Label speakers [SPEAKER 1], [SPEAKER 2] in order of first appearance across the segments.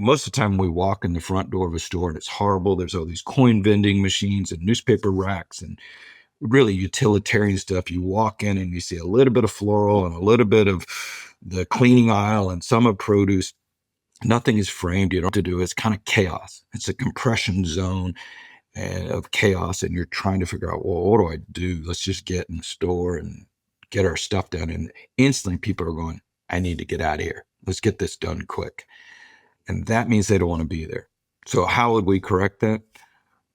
[SPEAKER 1] most of the time we walk in the front door of a store and it's horrible. There's all these coin vending machines and newspaper racks and really utilitarian stuff. You walk in and you see a little bit of floral and a little bit of the cleaning aisle and some of produce. Nothing is framed. You don't have to do it. It's kind of chaos. It's a compression zone of chaos. And you're trying to figure out, well, what do I do? Let's just get in the store and get our stuff done. And instantly people are going, I need to get out of here. Let's get this done quick. And that means they don't want to be there. So how would we correct that?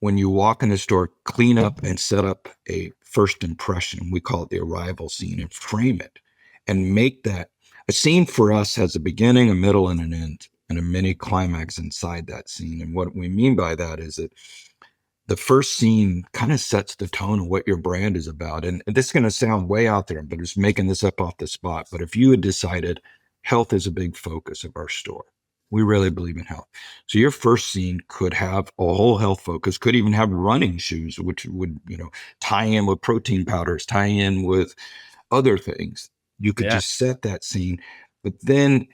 [SPEAKER 1] When you walk in the store, clean up and set up a first impression. We call it the arrival scene, and frame it and make that a scene. For us has a beginning, a middle, and an end, and a mini climax inside that scene. And what we mean by that is that the first scene kind of sets the tone of what your brand is about. And this is going to sound way out there, but just making this up off the spot. But if you had decided health is a big focus of our store, we really believe in health. So your first scene could have a whole health focus, could even have running shoes, which would, tie in with protein powders, tie in with other things. You could just set that scene, but then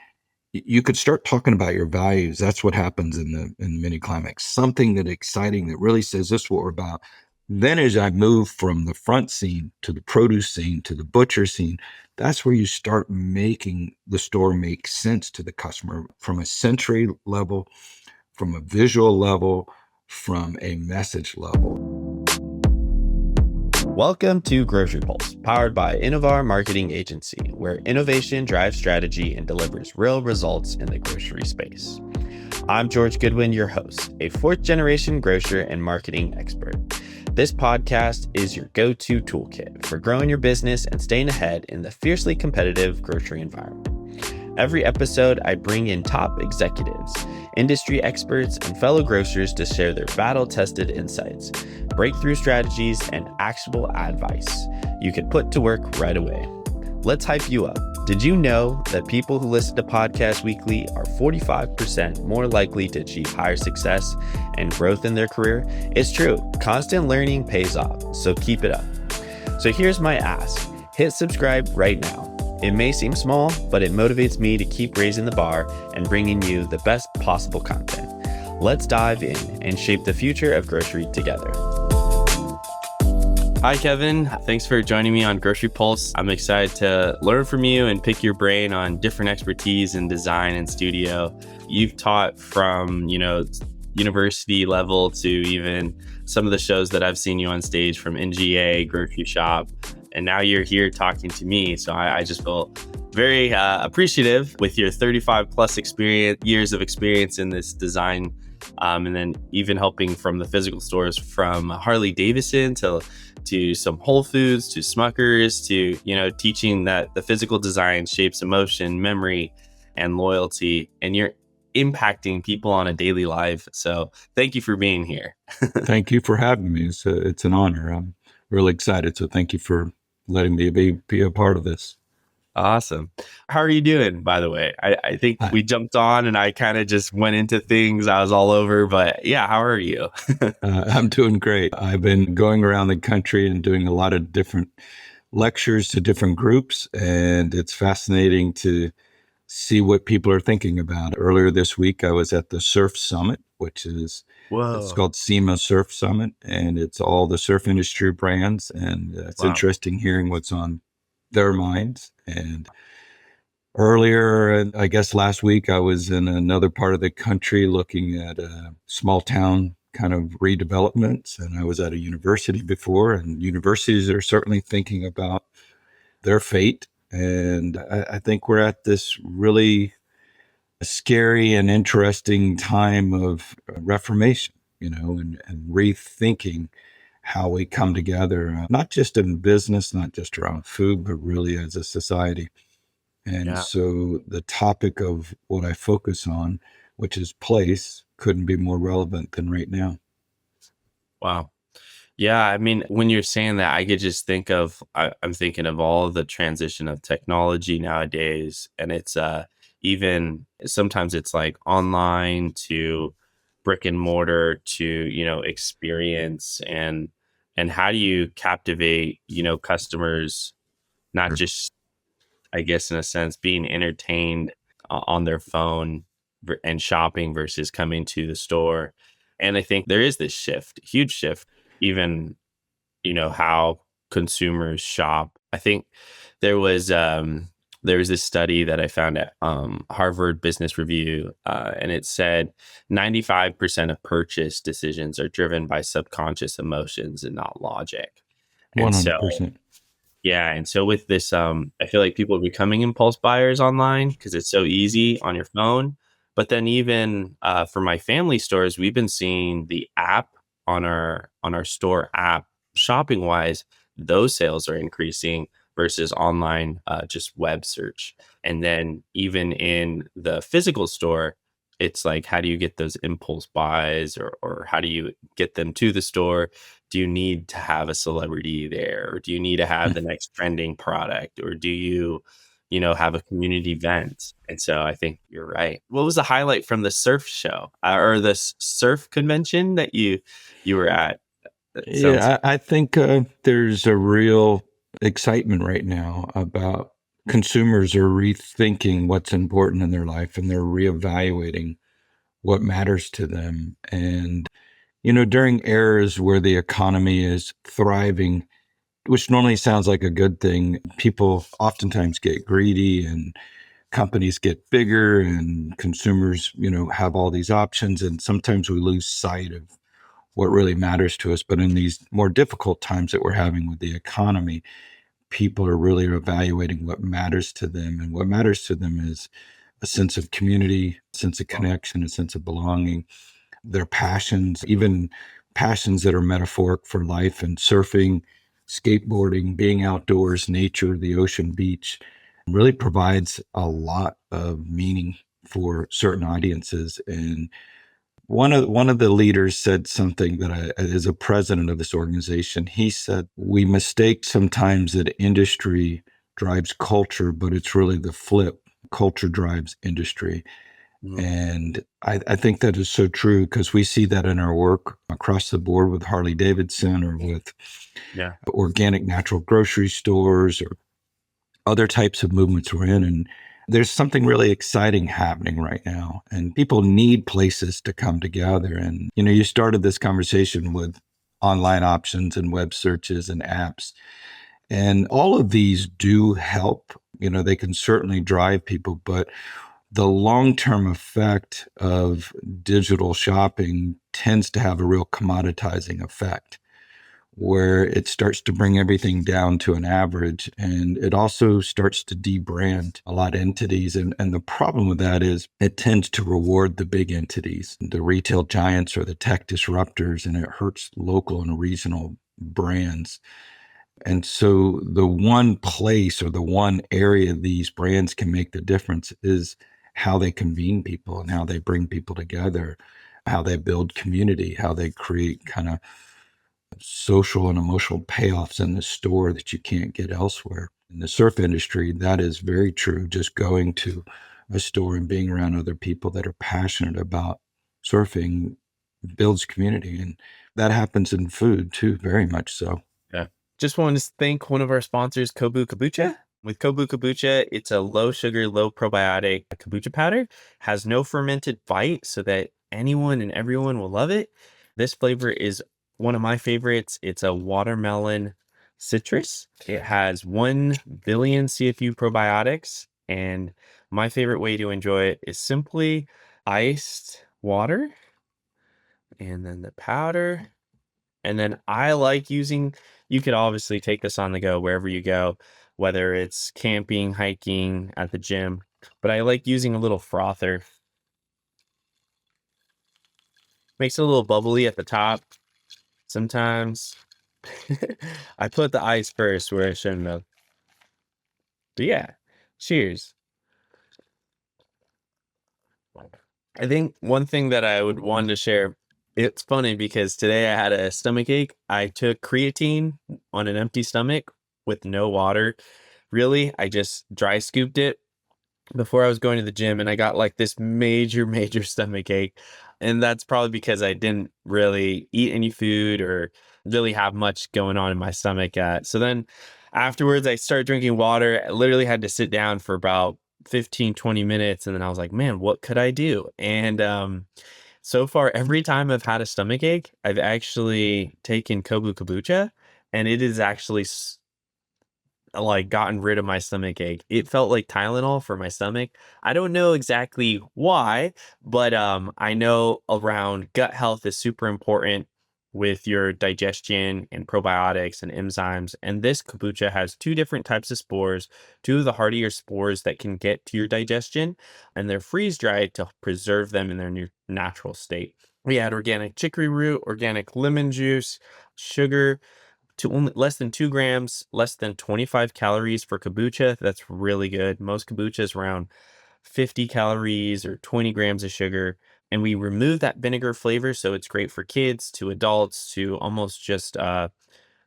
[SPEAKER 1] you could start talking about your values. That's what happens in the mini climax. Something that exciting that really says this is what we're about. Then as I move from the front scene to the produce scene to the butcher scene, that's where you start making the store make sense to the customer from a sensory level, from a visual level, from a message level.
[SPEAKER 2] Welcome to GroceryPulse, powered by Innovar Marketing Agency, where innovation drives strategy and delivers real results in the grocery space. I'm George Goodwin, your host, a fourth-generation grocer and marketing expert. This podcast is your go-to toolkit for growing your business and staying ahead in the fiercely competitive grocery environment. Every episode, I bring in top executives, industry experts, and fellow grocers to share their battle-tested insights, breakthrough strategies, and actionable advice you can put to work right away. Let's hype you up. Did you know that people who listen to podcasts weekly are 45% more likely to achieve higher success and growth in their career? It's true. Constant learning pays off, so keep it up. So here's my ask. Hit subscribe right now. It may seem small, but it motivates me to keep raising the bar and bringing you the best possible content. Let's dive in and shape the future of grocery together. Hi, Kevin. Thanks for joining me on GroceryPulse. I'm excited to learn from you and pick your brain on different expertise in design and studio. You've taught from, university level to even some of the shows that I've seen you on stage from NGA, Grocery Shop, and now you're here talking to me. So I just feel very appreciative with your 35 plus years of experience in this design, and then even helping from the physical stores from Harley Davidson to some Whole Foods, to Smuckers, to, teaching that the physical design shapes emotion, memory, and loyalty, and you're impacting people on a daily life. So thank you for being here.
[SPEAKER 1] Thank you for having me. It's an honor. I'm really excited. So thank you for letting me be a part of this.
[SPEAKER 2] Awesome. How are you doing, by the way? I think we jumped on and I kind of just went into things. I was all over, but yeah, how are you?
[SPEAKER 1] I'm doing great. I've been going around the country and doing a lot of different lectures to different groups, and it's fascinating to see what people are thinking about. Earlier this week, I was at the Surf Summit, which is It's called SEMA Surf Summit, and it's all the surf industry brands, and it's interesting hearing what's on their minds. And earlier, I guess last week, I was in another part of the country looking at small town kind of redevelopments, and I was at a university before, and universities are certainly thinking about their fate. And I think we're at this really scary and interesting time of reformation, and rethinking how we come together, not just in business, not just around food, but really as a society. And so the topic of what I focus on, which is place, couldn't be more relevant than right now.
[SPEAKER 2] Wow. Yeah, I mean, when you're saying that, I could just think of, I'm thinking of all the transition of technology nowadays. And it's even sometimes it's like online to brick and mortar to, experience and how do you captivate, customers, not just, I guess, in a sense, being entertained on their phone and shopping versus coming to the store. And I think there is this shift, huge shift, even, how consumers shop. I think there was this study that I found at Harvard Business Review, and it said 95% of purchase decisions are driven by subconscious emotions and not logic. And so
[SPEAKER 1] 100%.
[SPEAKER 2] yeah, and so with this, I feel like people are becoming impulse buyers online because it's so easy on your phone. But then even for my family stores, we've been seeing the app on our store app, shopping wise, those sales are increasing versus online, just web search. And then even in the physical store, it's like, how do you get those impulse buys, or how do you get them to the store? Do you need to have a celebrity there, or do you need to have the next trending product, or do you have a community event? And so I think you're right. What was the highlight from the surf show, or the surf convention that you were at? That sounds.
[SPEAKER 1] Yeah, I think there's a real excitement right now about consumers are rethinking what's important in their life and they're reevaluating what matters to them. And, during eras where the economy is thriving, which normally sounds like a good thing, people oftentimes get greedy and companies get bigger and consumers, have all these options. And sometimes we lose sight of what really matters to us. But in these more difficult times that we're having with the economy, people are really evaluating what matters to them. And what matters to them is a sense of community, a sense of connection, a sense of belonging, their passions, even passions that are metaphoric for life, and surfing, skateboarding, being outdoors, nature, the ocean, beach really provides a lot of meaning for certain audiences. And one of the leaders said something that as a president of this organization, he said, we mistake sometimes that industry drives culture, but it's really the flip. Culture drives industry.
[SPEAKER 2] Mm,
[SPEAKER 1] And I think that is so true because we see that in our work across the board with Harley Davidson or with
[SPEAKER 2] yeah.
[SPEAKER 1] organic natural grocery stores or other types of movements we're in. And there's something really exciting happening right now. And people need places to come together. And, you started this conversation with online options and web searches and apps. And all of these do help. They can certainly drive people, but the long-term effect of digital shopping tends to have a real commoditizing effect where it starts to bring everything down to an average, and it also starts to debrand a lot of entities. And the problem with that is it tends to reward the big entities, the retail giants or the tech disruptors, and it hurts local and regional brands. And so the one place or the one area these brands can make the difference is how they convene people and how they bring people together, how they build community, how they create kind of social and emotional payoffs in the store that you can't get elsewhere. In the surf industry, that is very true. Just going to a store and being around other people that are passionate about surfing builds community. And that happens in food too, very much so.
[SPEAKER 2] Yeah. Just wanted to thank one of our sponsors, Kobu Kombucha. With Kobu Kombucha, it's a low sugar, low probiotic kombucha powder. Has no fermented bite so that anyone and everyone will love it. This flavor is one of my favorites. It's a watermelon citrus. It has 1 billion CFU probiotics. And my favorite way to enjoy it is simply iced water and then the powder. And then I like using, you could obviously take this on the go wherever you go, whether it's camping, hiking, at the gym, but I like using a little frother. Makes it a little bubbly at the top sometimes. I put the ice first where I shouldn't have. But yeah, cheers. I think one thing that I would want to share, it's funny because today I had a stomach ache. I took creatine on an empty stomach with no water. Really, I just dry scooped it before I was going to the gym, and I got like this major, major stomach ache. And that's probably because I didn't really eat any food or really have much going on in my stomach. So then afterwards, I started drinking water. I literally had to sit down for about 15, 20 minutes. And then I was like, man, what could I do? And so far, every time I've had a stomach ache, I've actually taken Kobu Kombucha, and it is actually like gotten rid of my stomach ache. It felt like Tylenol for my stomach. I don't know exactly why, but I know around gut health is super important with your digestion and probiotics and enzymes. And this kombucha has two different types of spores, two of the hardier spores that can get to your digestion, and they're freeze dried to preserve them in their natural state. We had organic chicory root, organic lemon juice, sugar, to only less than 2 grams, less than 25 calories for kombucha. That's really good. Most kombucha is around 50 calories or 20 grams of sugar. And we remove that vinegar flavor, so it's great for kids to adults to almost just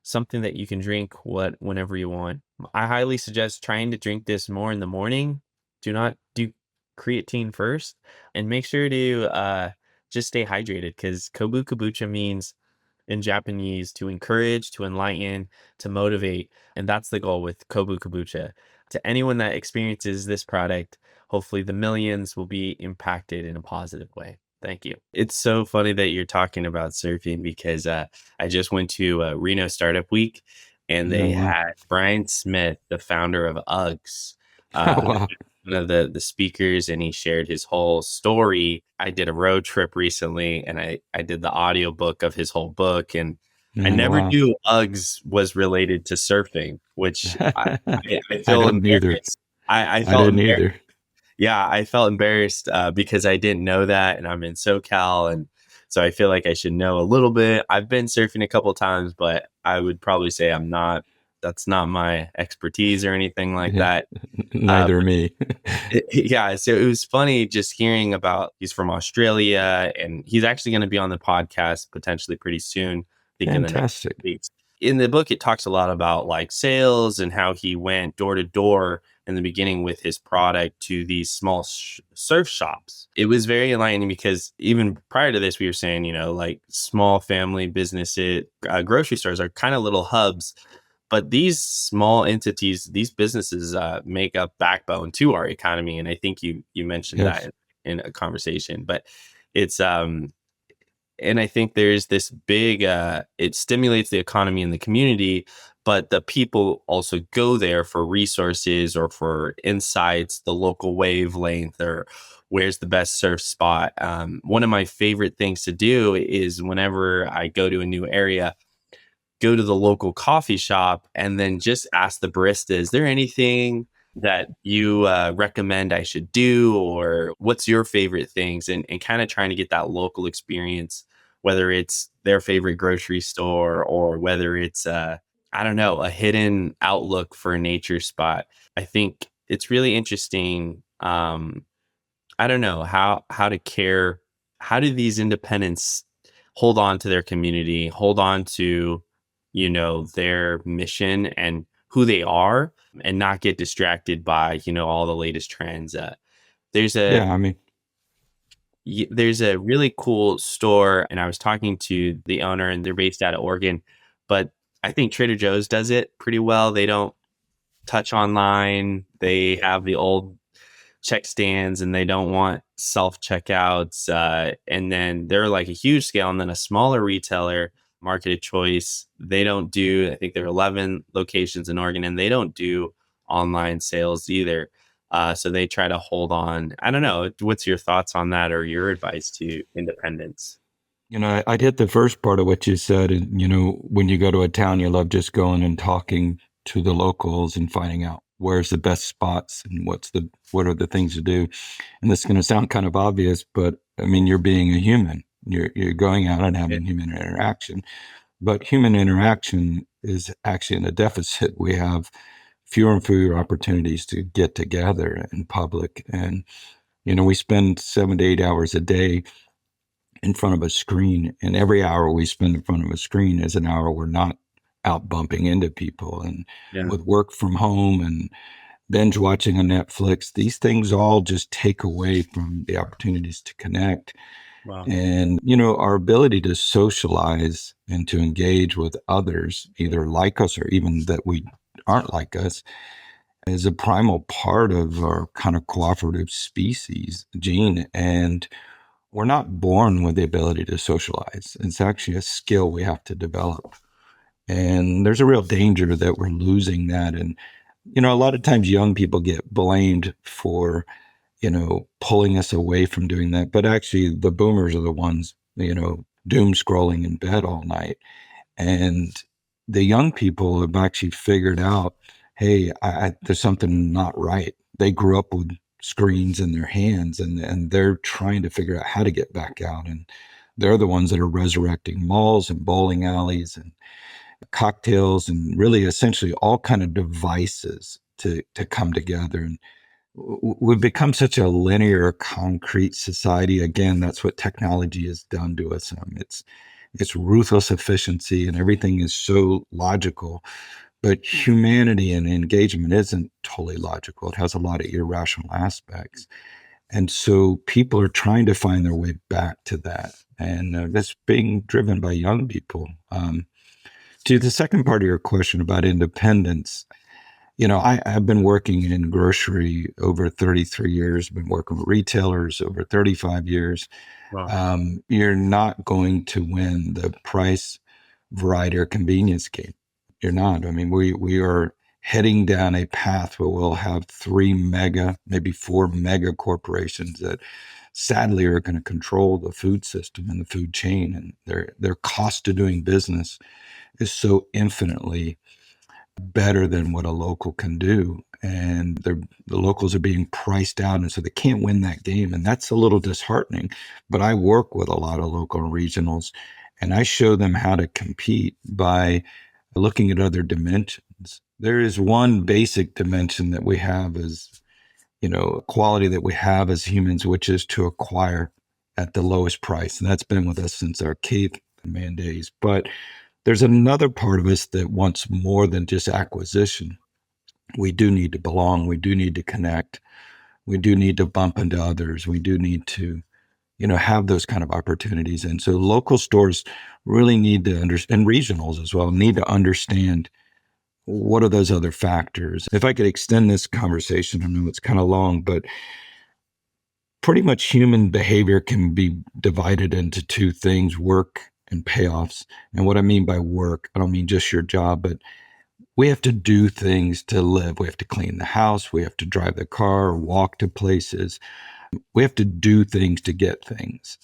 [SPEAKER 2] something that you can drink whenever you want. I highly suggest trying to drink this more in the morning. Do not do creatine first, and make sure to just stay hydrated, because Kobu kombucha means in Japanese to encourage, to enlighten, to motivate. And that's the goal with Kobu Kombucha. To anyone that experiences this product, hopefully the millions will be impacted in a positive way. Thank you. It's so funny that you're talking about surfing, because I just went to Reno Startup Week, and
[SPEAKER 1] No,
[SPEAKER 2] they
[SPEAKER 1] wow.
[SPEAKER 2] had Brian Smith, the founder of Uggs,
[SPEAKER 1] Oh,
[SPEAKER 2] uh,
[SPEAKER 1] wow.
[SPEAKER 2] one of the speakers, and he shared his whole story. I did a road trip recently, and I did the audiobook of his whole book, and I
[SPEAKER 1] Yeah,
[SPEAKER 2] never
[SPEAKER 1] wow.
[SPEAKER 2] knew Uggs was related to surfing, which I
[SPEAKER 1] I
[SPEAKER 2] feel
[SPEAKER 1] didn't either.
[SPEAKER 2] embarrassed. I
[SPEAKER 1] I
[SPEAKER 2] felt
[SPEAKER 1] didn't
[SPEAKER 2] embarrassed.
[SPEAKER 1] either.
[SPEAKER 2] Yeah, I felt embarrassed because I didn't know that, and I'm in SoCal, and so I feel like I should know a little bit. I've been surfing a couple times, but I would probably say I'm not. That's not my expertise or anything like
[SPEAKER 1] Yeah,
[SPEAKER 2] that. Uh,
[SPEAKER 1] neither me.
[SPEAKER 2] yeah, so it was funny just hearing about he's from Australia, and he's actually going to be on the podcast potentially pretty soon, I think in the next
[SPEAKER 1] Fantastic.
[SPEAKER 2] weeks. In the book, it talks a lot about like sales and how he went door to door in the beginning with his product to these small surf shops. It was very enlightening, because even prior to this, we were saying, like small family businesses, grocery stores are kind of little hubs, but these small entities, these businesses make up backbone to our economy. And I think you mentioned that
[SPEAKER 1] Yes.
[SPEAKER 2] in a conversation. But it's and I think there's this big it stimulates the economy in the community, but the people also go there for resources or for insights, the local wavelength, or where's the best surf spot. One of my favorite things to do is whenever I go to a new area, go to the local coffee shop and then just ask the barista, is there anything that you recommend I should do? Or what's your favorite things? And kind of trying to get that local experience, whether it's their favorite grocery store or whether it's, I don't know, a hidden outlook for a nature spot. I think it's really interesting. I don't know how to care. How do these independents hold on to their community, hold on to, their mission and who they are, and not get distracted by, all the latest trends. There's a
[SPEAKER 1] Yeah, I mean,
[SPEAKER 2] there's a really cool store, and I was talking to the owner, and they're based out of Oregon, but I think Trader Joe's does it pretty well. They don't touch online. They have the old check stands, and they don't want self checkouts. And then they're like a huge scale, and then a smaller retailer, Marketed Choice, they don't do. I think there are 11 locations in Oregon, and they don't do online sales either. So they try to hold on. I don't know. What's your thoughts on that, or your advice to independents?
[SPEAKER 1] I did the first part of what you said. And, when you go to a town, you love just going and talking to the locals and finding out where's the best spots and what are the things to do. And this is going to sound kind of obvious, but I mean, you're being a human. You're going out and having human interaction. But human interaction is actually in a deficit. We have fewer and fewer opportunities to get together in public. And, we spend 7 to 8 hours a day in front of a screen. And every hour we spend in front of a screen is an hour we're not out bumping into people. And
[SPEAKER 2] Yeah.
[SPEAKER 1] with work from home and binge watching on Netflix, these things all just take away from the opportunities to connect.
[SPEAKER 2] Wow.
[SPEAKER 1] And, our ability to socialize and to engage with others, either like us or even that we aren't like us, is a primal part of our kind of cooperative species gene. And we're not born with the ability to socialize. It's actually a skill we have to develop. And there's a real danger that we're losing that. And, a lot of times young people get blamed for, pulling us away from doing that. But actually, the boomers are the ones, doom scrolling in bed all night. And the young people have actually figured out, hey, there's something not right. They grew up with screens in their hands, and they're trying to figure out how to get back out. And they're the ones that are resurrecting malls and bowling alleys and cocktails and really essentially all kind of devices to come together. And we've become such a linear, concrete society. Again, that's what technology has done to us. It's ruthless efficiency, and everything is so logical. But humanity and engagement isn't totally logical. It has a lot of irrational aspects. And so people are trying to find their way back to that. And that's being driven by young people. To the second part of your question about independence, I've been working in grocery over 33 years, been working with retailers over 35 years.
[SPEAKER 2] Wow.
[SPEAKER 1] You're not going to win the price, variety, or convenience game. You're not. I mean, we are heading down a path where we'll have maybe four mega corporations that sadly are going to control the food system and the food chain. And their cost of doing business is so infinitely better than what a local can do. And the locals are being priced out, and so they can't win that game. And that's a little disheartening. But I work with a lot of local regionals, and I show them how to compete by looking at other dimensions. There is one basic dimension that we have as, a quality that we have as humans, which is to acquire at the lowest price. And that's been with us since our caveman days. But there's another part of us that wants more than just acquisition. We do need to belong. We do need to connect. We do need to bump into others. We do need to, have those kind of opportunities. And so local stores really need to understand, and regionals as well, need to understand what are those other factors. If I could extend this conversation, I know it's kind of long, but pretty much human behavior can be divided into two things: work and payoffs. And what I mean by work, I don't mean just your job, but we have to do things to live. We have to clean the house. We have to drive the car, walk to places. We have to do things to get things.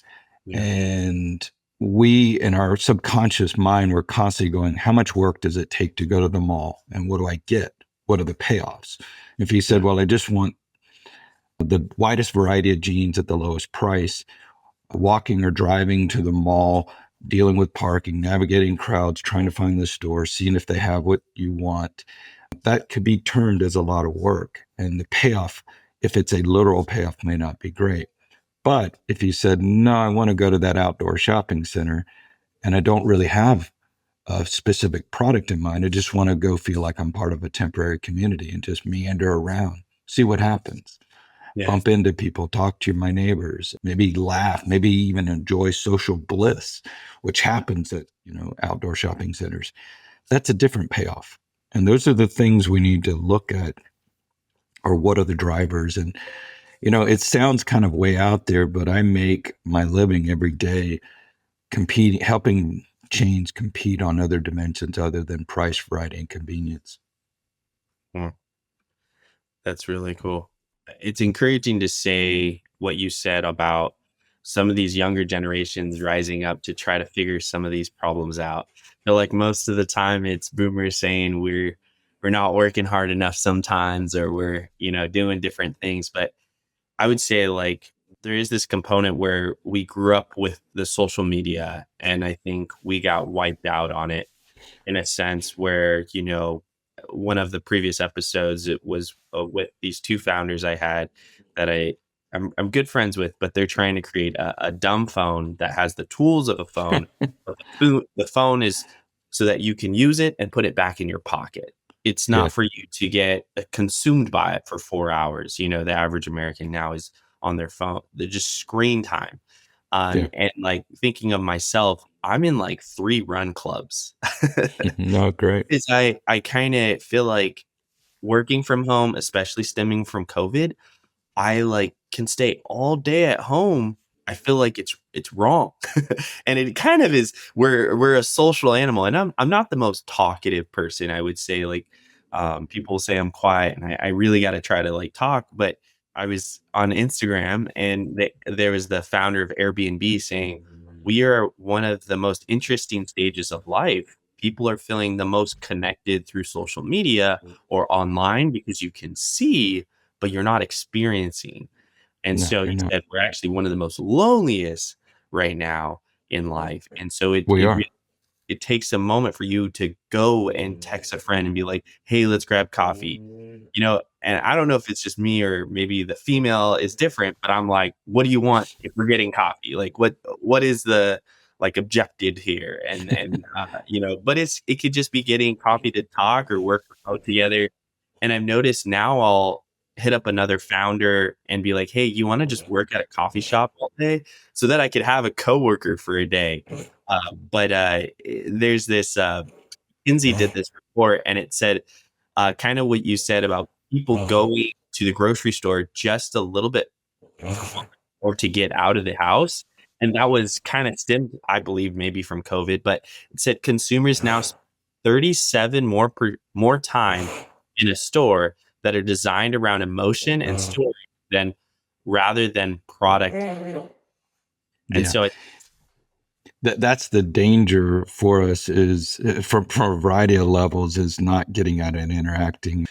[SPEAKER 2] Yeah.
[SPEAKER 1] And we, in our subconscious mind, we're constantly going, how much work does it take to go to the mall? And what do I get? What are the payoffs? If you said, well, I just want the widest variety of jeans at the lowest price, walking or driving to the mall, dealing with parking, navigating crowds, trying to find the store, seeing if they have what you want, that could be termed as a lot of work. And the payoff, if it's a literal payoff, may not be great. But if you said, no, I want to go to that outdoor shopping center and I don't really have a specific product in mind, I just want to go feel like I'm part of a temporary community and just meander around, see what happens.
[SPEAKER 2] Yeah.
[SPEAKER 1] Bump into people, talk to my neighbors, maybe laugh, maybe even enjoy social bliss, which happens at, outdoor shopping centers. That's a different payoff. And those are the things we need to look at, or what are the drivers? And, it sounds kind of way out there, but I make my living every day competing, helping chains compete on other dimensions other than price, variety, and convenience.
[SPEAKER 2] That's really cool. It's encouraging to say what you said about some of these younger generations rising up to try to figure some of these problems out. I feel like most of the time it's boomers saying we're not working hard enough sometimes, or we're, doing different things. But I would say like there is this component where we grew up with the social media, and I think we got wiped out on it in a sense where, one of the previous episodes, it was with these two founders I had that I'm good friends with, but they're trying to create a dumb phone that has the tools of a phone. But the phone is so that you can use it and put it back in your pocket. It's not for you to get consumed by it for 4 hours. The average American now is on their phone. They're just screen time. And like thinking of myself, I'm in like 3 run clubs.
[SPEAKER 1] No, great.
[SPEAKER 2] Because I kind of feel like working from home, especially stemming from COVID, I like can stay all day at home. I feel like it's wrong. And it kind of is. We're a social animal, and I'm not the most talkative person, I would say. Like people say I'm quiet, and I really got to try to like talk. But I was on Instagram, and there was the founder of Airbnb saying, we are one of the most interesting stages of life. People are feeling the most connected through social media or online because you can see, but you're not experiencing. And
[SPEAKER 1] No,
[SPEAKER 2] so
[SPEAKER 1] you're
[SPEAKER 2] he
[SPEAKER 1] not.
[SPEAKER 2] said, we're actually one of the most loneliest right now in life. And so
[SPEAKER 1] We are.
[SPEAKER 2] it takes a moment for you to go and text a friend and be like, hey, let's grab coffee. And I don't know if it's just me or maybe the female is different, but I'm like, what do you want if we're getting coffee? Like, what is the like objective here? But it could just be getting coffee to talk or work out together. And I've noticed now I'll hit up another founder and be like, hey, you want to just work at a coffee shop all day so that I could have a coworker for a day? But there's this Kinsey did this report, and it said kind of what you said about people going to the grocery store just a little bit or to get out of the house. And that was kind of stemmed, I believe, maybe from COVID, but it said consumers now spend 37 more time in a store that are designed around emotion and story than rather than product. And
[SPEAKER 1] Yeah.
[SPEAKER 2] so
[SPEAKER 1] That's the danger for us is for a variety of levels is not getting out and interacting.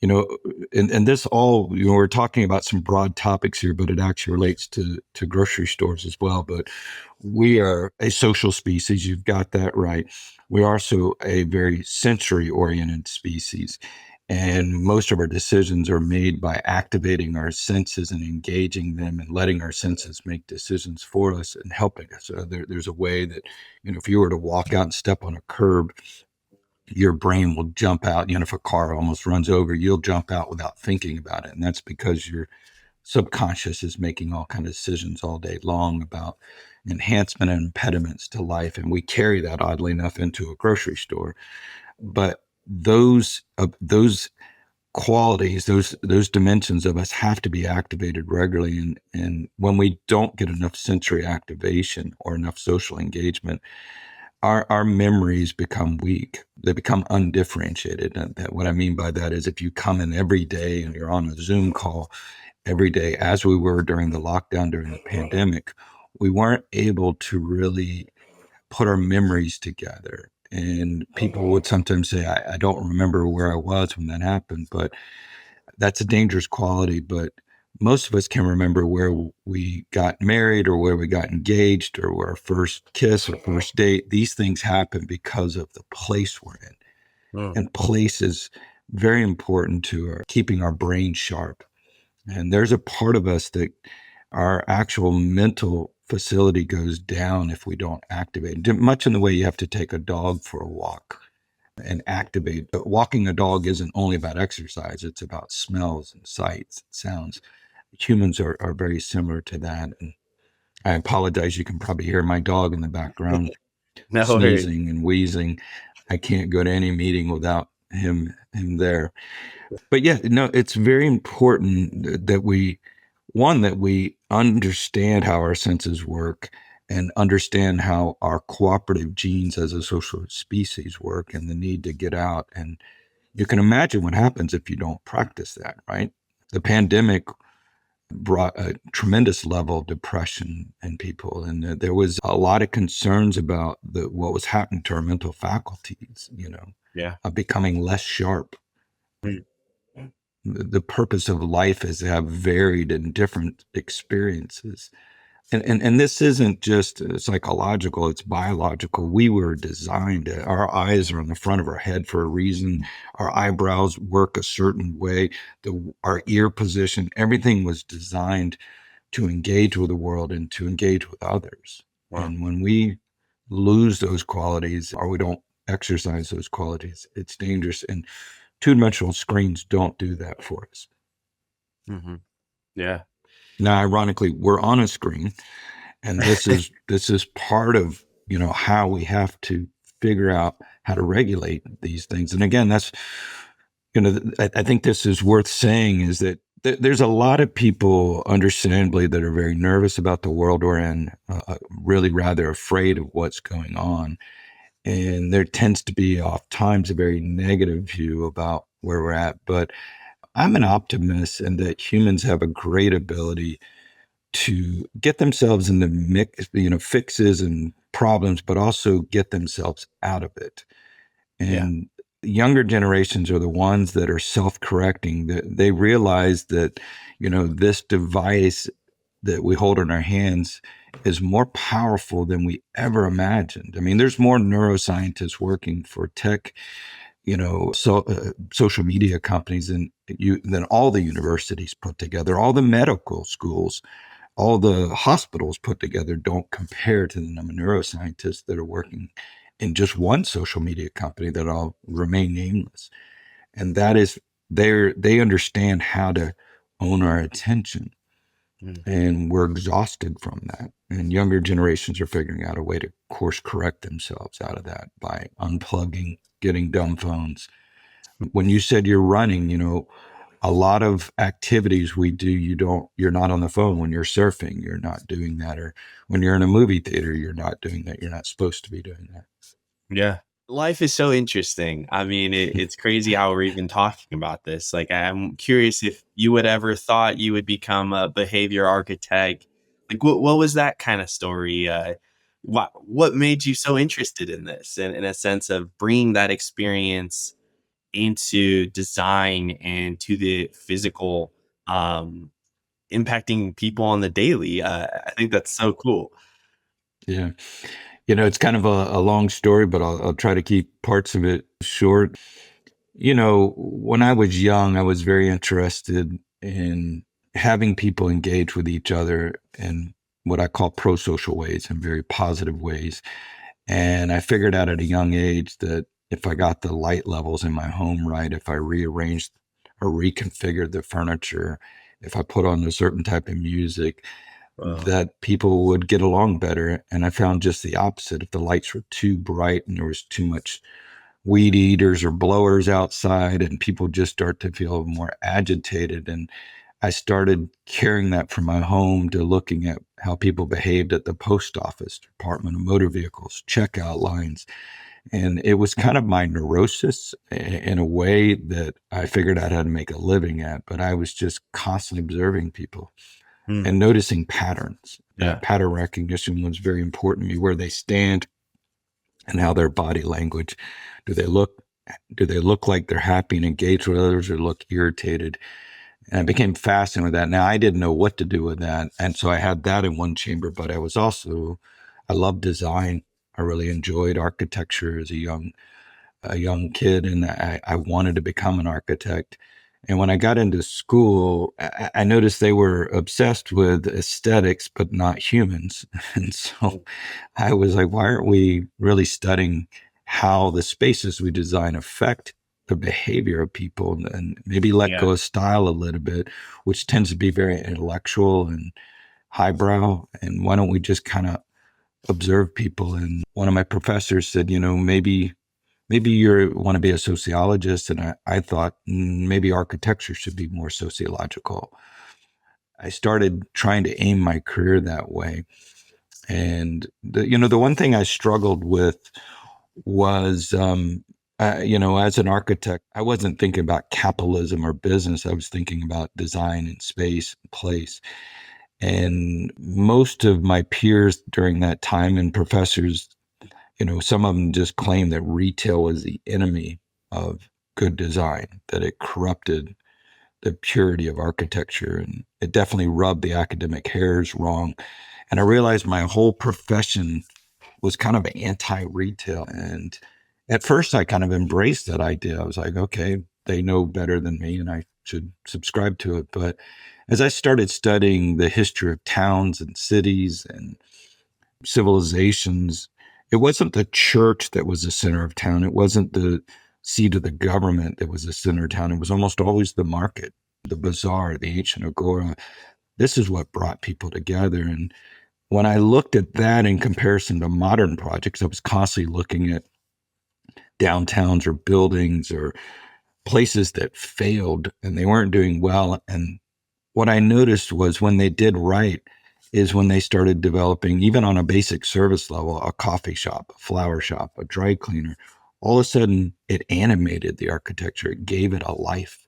[SPEAKER 1] You know, and this all, we're talking about some broad topics here, but it actually relates to grocery stores as well. But we are a social species. You've got that right. We are also a very sensory oriented species. And most of our decisions are made by activating our senses and engaging them and letting our senses make decisions for us and helping us. There's a way that, if you were to walk out and step on a curb, your brain will jump out. If a car almost runs over, you'll jump out without thinking about it. And that's because your subconscious is making all kinds of decisions all day long about enhancement and impediments to life. And we carry that, oddly enough, into a grocery store. But those qualities, those dimensions of us have to be activated regularly. And when we don't get enough sensory activation or enough social engagement, our memories become weak. They become undifferentiated. And what I mean by that is if you come in every day and you're on a Zoom call every day, as we were during the lockdown, during the pandemic, we weren't able to really put our memories together. And people would sometimes say, I don't remember where I was when that happened, but that's a dangerous quality. But most of us can remember where we got married or where we got engaged or where our first kiss or first date. These things happen because of the place we're in.
[SPEAKER 2] Mm.
[SPEAKER 1] And place is very important to keeping our brain sharp. And there's a part of us that our actual mental facility goes down if we don't activate. Much in the way you have to take a dog for a walk and activate. But walking a dog isn't only about exercise, it's about smells and sights and sounds. Humans are very similar to that. And I apologize. You can probably hear my dog in the background
[SPEAKER 2] no worries.
[SPEAKER 1] sneezing and wheezing. I can't go to any meeting without him there. But yeah, no, it's very important that we understand how our senses work and understand how our cooperative genes as a social species work and the need to get out. And you can imagine what happens if you don't practice that, right? The pandemic brought a tremendous level of depression in people, and there was a lot of concerns about what was happening to our mental faculties,
[SPEAKER 2] Yeah.
[SPEAKER 1] becoming less sharp.
[SPEAKER 2] Mm.
[SPEAKER 1] The purpose of life is to have varied and different experiences. And this isn't just psychological, it's biological. We were designed, our eyes are on the front of our head for a reason. Our eyebrows work a certain way. Our ear position, everything was designed to engage with the world and to engage with others.
[SPEAKER 2] Wow.
[SPEAKER 1] And when we lose those qualities or we don't exercise those qualities, it's dangerous. And two-dimensional screens don't do that for us.
[SPEAKER 2] Mm-hmm. Yeah.
[SPEAKER 1] Now, ironically, we're on a screen, and this is part of how we have to figure out how to regulate these things. And again, that's I think this is worth saying is that there's a lot of people, understandably, that are very nervous about the world we're in, really rather afraid of what's going on. And there tends to be oft times a very negative view about where we're at. But I'm an optimist in that humans have a great ability to get themselves in the mix, fixes and problems, but also get themselves out of it.
[SPEAKER 2] Yeah.
[SPEAKER 1] And younger generations are the ones that are self-correcting, that they realize that, this device that we hold in our hands is more powerful than we ever imagined. I mean, there's more neuroscientists working for tech, social media companies than all the universities put together, all the medical schools, all the hospitals put together don't compare to the number of neuroscientists that are working in just one social media company that I'll remain nameless. And that is they understand how to own our attention.
[SPEAKER 2] Mm.
[SPEAKER 1] And we're exhausted from that. And younger generations are figuring out a way to course correct themselves out of that by unplugging, getting dumb phones. When you said you're running, a lot of activities we do, you're not on the phone. When you're surfing, you're not doing that. Or when you're in a movie theater, you're not doing that. You're not supposed to be doing that.
[SPEAKER 2] Yeah. Life is so interesting. I mean, it's crazy how we're even talking about this. Like, I'm curious if you would ever thought you would become a behavior architect. Like, what was that kind of story? What made you so interested in this, and in a sense of bringing that experience into design and to the physical, um, impacting people on the daily? I think that's so cool.
[SPEAKER 1] Yeah. It's kind of a long story, but I'll try to keep parts of it short. When I was young, I was very interested in having people engage with each other in what I call pro-social ways, in very positive ways. And I figured out at a young age that if I got the light levels in my home right, if I rearranged or reconfigured the furniture, if I put on a certain type of music,
[SPEAKER 2] Wow.
[SPEAKER 1] that people would get along better. And I found just the opposite. If the lights were too bright and there was too much weed eaters or blowers outside, and people just start to feel more agitated. And I started carrying that from my home to looking at how people behaved at the post office, Department of Motor Vehicles, checkout lines. And it was kind of my neurosis in a way that I figured out how to make a living at. But I was just constantly observing people
[SPEAKER 2] Hmm.
[SPEAKER 1] and noticing patterns.
[SPEAKER 2] Yeah.
[SPEAKER 1] Pattern recognition was very important to me, where they stand and how their body language. Do they look do they look like they're happy and engaged with others, or look irritated? And I became fascinated with that. Now I didn't know what to do with that. And so I had that in one chamber, but I loved design. I really enjoyed architecture as a young kid, and I wanted to become an architect. And when I got into school, I noticed they were obsessed with aesthetics, but not humans. And so I was like, why aren't we really studying how the spaces we design affect the behavior of people, and maybe let
[SPEAKER 2] Yeah.
[SPEAKER 1] go of style a little bit, which tends to be very intellectual and highbrow. And why don't we just kind of observe people? And one of my professors said, maybe you want to be a sociologist. And I thought maybe architecture should be more sociological. I started trying to aim my career that way. And the one thing I struggled with was, as an architect, I wasn't thinking about capitalism or business. I was thinking about design and space and place. And most of my peers during that time, and professors, some of them just claimed that retail was the enemy of good design, that it corrupted the purity of architecture, and it definitely rubbed the academic hairs wrong. And I realized my whole profession was kind of anti-retail. And at first I kind of embraced that idea. I was like, okay, they know better than me and I should subscribe to it. But as I started studying the history of towns and cities and civilizations, it wasn't the church that was the center of town. It wasn't the seat of the government that was the center of town. It was almost always the market, the bazaar, the ancient agora. This is what brought people together. And when I looked at that in comparison to modern projects, I was constantly looking at downtowns or buildings or places that failed and they weren't doing well. And what I noticed was when they did right is when they started developing, even on a basic service level, a coffee shop, a flower shop, a dry cleaner. All of a sudden, it animated the architecture. It gave it a life.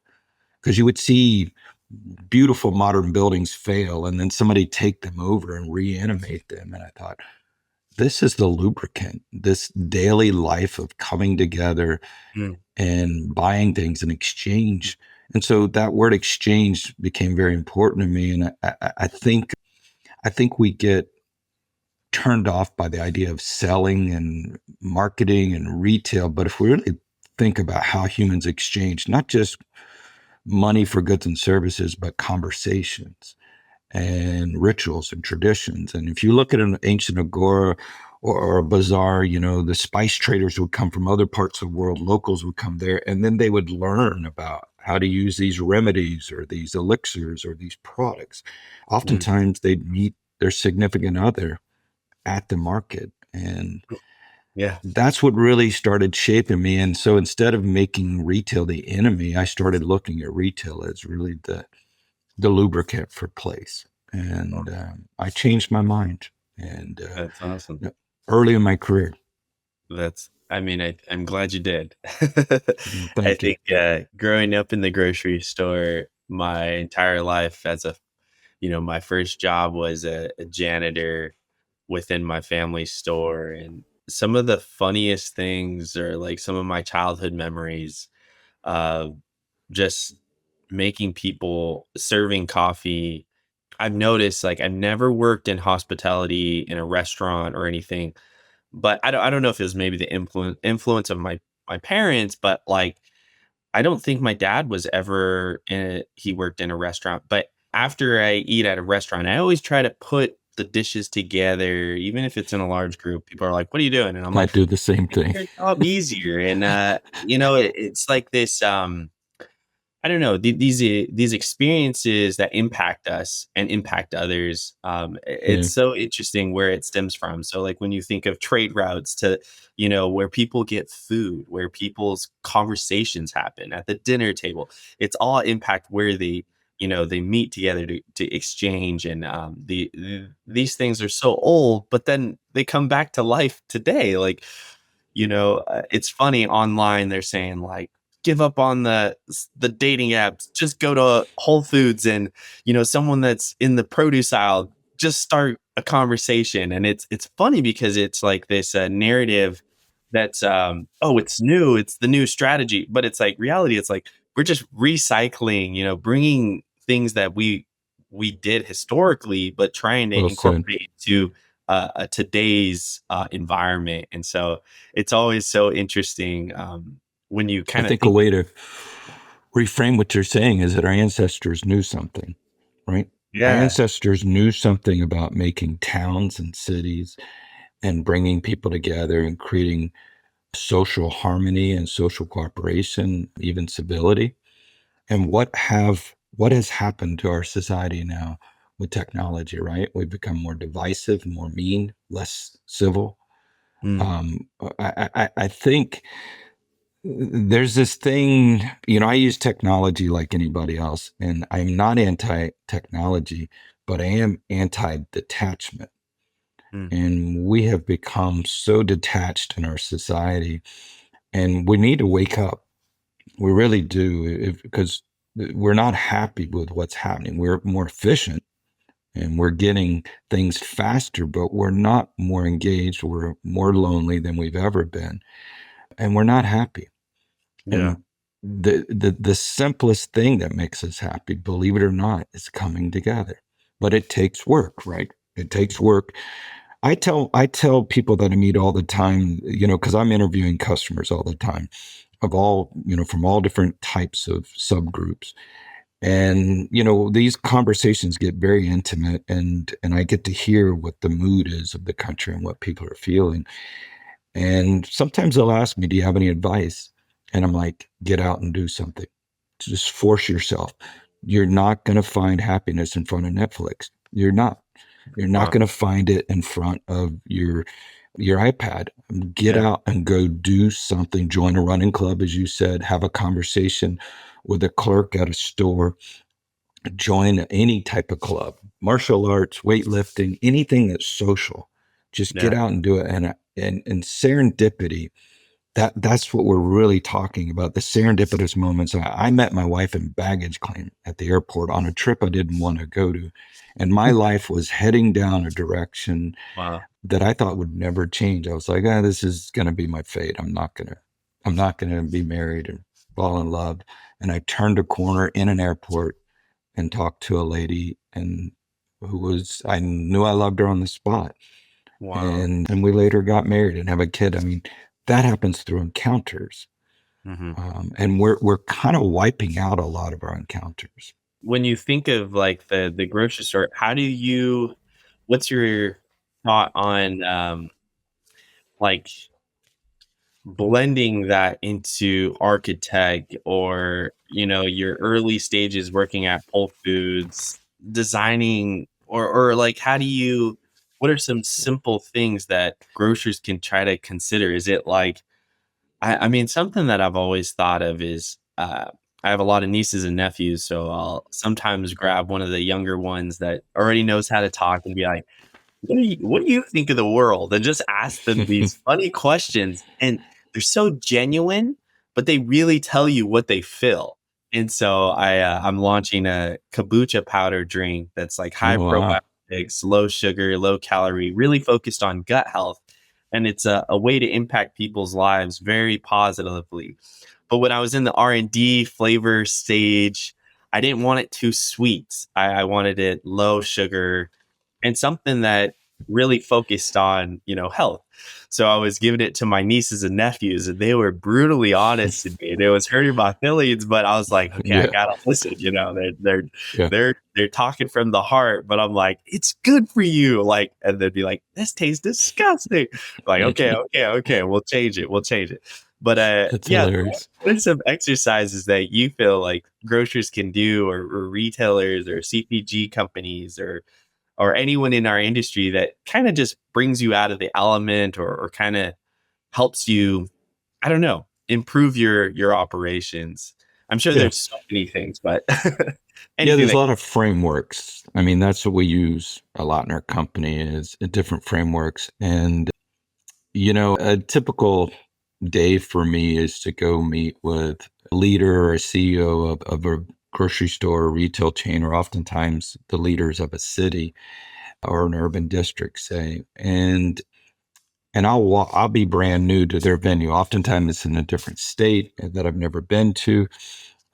[SPEAKER 1] Because you would see beautiful modern buildings fail and then somebody take them over and reanimate them. And I thought, this is the lubricant, this daily life of coming together
[SPEAKER 2] Mm.
[SPEAKER 1] and buying things in exchange. And so that word exchange became very important to me. And I think we get turned off by the idea of selling and marketing and retail. But if we really think about how humans exchange, not just money for goods and services, but conversations and rituals and traditions. And if you look at an ancient agora or a bazaar, the spice traders would come from other parts of the world, locals would come there, and then they would learn about how to use these remedies or these elixirs or these products.
[SPEAKER 2] Mm.
[SPEAKER 1] Oftentimes they'd meet their significant other at the market. And
[SPEAKER 2] Yeah.
[SPEAKER 1] that's what really started shaping me. And so instead of making retail the enemy, I started looking at retail as really the lubricant for place.
[SPEAKER 2] Oh,
[SPEAKER 1] And I changed my mind. And
[SPEAKER 2] that's awesome.
[SPEAKER 1] early in my career.
[SPEAKER 2] I'm glad you did. I
[SPEAKER 1] Thank you.
[SPEAKER 2] think growing up in the grocery store my entire life my first job was a janitor within my family store. And some of the funniest things are like some of my childhood memories of just making people serving coffee. I've noticed like I've never worked in hospitality in a restaurant or anything, but I don't know if it was maybe the influence of my parents, but like I don't think my dad was ever he worked in a restaurant, but after I eat at a restaurant, I always try to put the dishes together, even if it's in a large group. People are like, "What are you doing?" And I'm
[SPEAKER 1] I
[SPEAKER 2] like,
[SPEAKER 1] do the same
[SPEAKER 2] "Make
[SPEAKER 1] thing.
[SPEAKER 2] your job easier." And it's like this. I don't know, these experiences that impact us and impact others. It's
[SPEAKER 1] Yeah.
[SPEAKER 2] so interesting where it stems from. So, like when you think of trade routes to, where people get food, where people's conversations happen at the dinner table, it's all impact where they meet together to exchange. And these things are so old, but then they come back to life today. Like it's funny online. They're saying like, give up on the dating apps. Just go to Whole Foods and someone that's in the produce aisle. Just start a conversation, and it's funny because it's like this narrative that's it's new, it's the new strategy, but it's like reality. It's like we're just recycling, bringing things that we did historically, but trying to
[SPEAKER 1] Well said.
[SPEAKER 2] incorporate into a today's environment. And so it's always so interesting when you
[SPEAKER 1] I
[SPEAKER 2] kind of
[SPEAKER 1] think a
[SPEAKER 2] think,
[SPEAKER 1] way to reframe what you're saying is that our ancestors knew something, right? Our
[SPEAKER 2] yeah,
[SPEAKER 1] ancestors knew something about making towns and cities and bringing people together and creating social harmony and social cooperation, even civility. And what has happened to our society now with technology, right? We've become more divisive, more mean, less civil.
[SPEAKER 2] mm,
[SPEAKER 1] Um, I think there's this thing, I use technology like anybody else, and I'm not anti technology, but I am anti detachment.
[SPEAKER 2] mm,
[SPEAKER 1] And we have become so detached in our society, and we need to wake up. We really do, because we're not happy with what's happening. We're more efficient and we're getting things faster, but we're not more engaged. We're more lonely than we've ever been, and we're not happy.
[SPEAKER 2] yeah,
[SPEAKER 1] And the simplest thing that makes us happy, believe it or not, is coming together. But it takes work, right? It takes work. I tell people that I meet all the time, because I'm interviewing customers all the time of all, from all different types of subgroups. And, these conversations get very intimate, and I get to hear what the mood is of the country and what people are feeling. And sometimes they'll ask me, do you have any advice? And I'm like, get out and do something. Just force yourself. You're not going to find happiness in front of Netflix. You're not. You're not
[SPEAKER 2] wow,
[SPEAKER 1] going to find it in front of your your iPad, get
[SPEAKER 2] Yeah.
[SPEAKER 1] out and go do something, join a running club, as you said, have a conversation with a clerk at a store, join any type of club, martial arts, weightlifting, anything that's social. Just get
[SPEAKER 2] Yeah.
[SPEAKER 1] out and do it. And serendipity, that's what we're really talking about. The serendipitous moments. I met my wife in baggage claim at the airport on a trip I didn't want to go to. And my life was heading down a direction
[SPEAKER 2] Wow.
[SPEAKER 1] that I thought would never change. I was like, this is going to be my fate. I'm not going to be married and fall in love. And I turned a corner in an airport and talked to a lady and I knew I loved her on the spot.
[SPEAKER 2] Wow.
[SPEAKER 1] And we later got married and have a kid. I mean, that happens through encounters.
[SPEAKER 2] Hmm.
[SPEAKER 1] And we're kind of wiping out a lot of our encounters.
[SPEAKER 2] When you think of like the grocery store, what's your thought on like blending that into architect, or your early stages working at Whole Foods, designing, or like what are some simple things that grocers can try to consider? Is it like, I mean, something that I've always thought of is, I have a lot of nieces and nephews, so I'll sometimes grab one of the younger ones that already knows how to talk and be like, what do you think of the world? And just ask them these funny questions. And they're so genuine, but they really tell you what they feel. And so I'm launching a kombucha powder drink that's like high
[SPEAKER 1] Oh, wow.
[SPEAKER 2] probiotics, low sugar, low calorie, really focused on gut health. And it's a way to impact people's lives very positively. But when I was in the R&D flavor stage, I didn't want it too sweet. I wanted it low sugar, and something that really focused on, health. So I was giving it to my nieces and nephews, and they were brutally honest with me. And it was hurting my feelings, but I was like, okay, I
[SPEAKER 1] Yeah.
[SPEAKER 2] gotta listen. They're
[SPEAKER 1] Yeah.
[SPEAKER 2] they're talking from the heart, but I'm like, it's good for you. Like, and they'd be like, this tastes disgusting. Like, okay, we'll change it. We'll change it. But
[SPEAKER 1] That's
[SPEAKER 2] yeah,
[SPEAKER 1] hilarious.
[SPEAKER 2] what are some exercises that you feel like grocers can do, or retailers, or CPG companies, or anyone in our industry that kind of just brings you out of the element, or kind of helps you, I don't know, improve your operations? I'm sure
[SPEAKER 1] Yeah.
[SPEAKER 2] there's so many things, but
[SPEAKER 1] Yeah,
[SPEAKER 2] anything
[SPEAKER 1] there's a
[SPEAKER 2] that.
[SPEAKER 1] lot of frameworks. I mean, that's what we use a lot in our company is different frameworks. And, a typical day for me is to go meet with a leader or a CEO of a grocery store or retail chain, or oftentimes the leaders of a city or an urban district, say. And I'll be brand new to their venue. Oftentimes it's in a different state that I've never been to,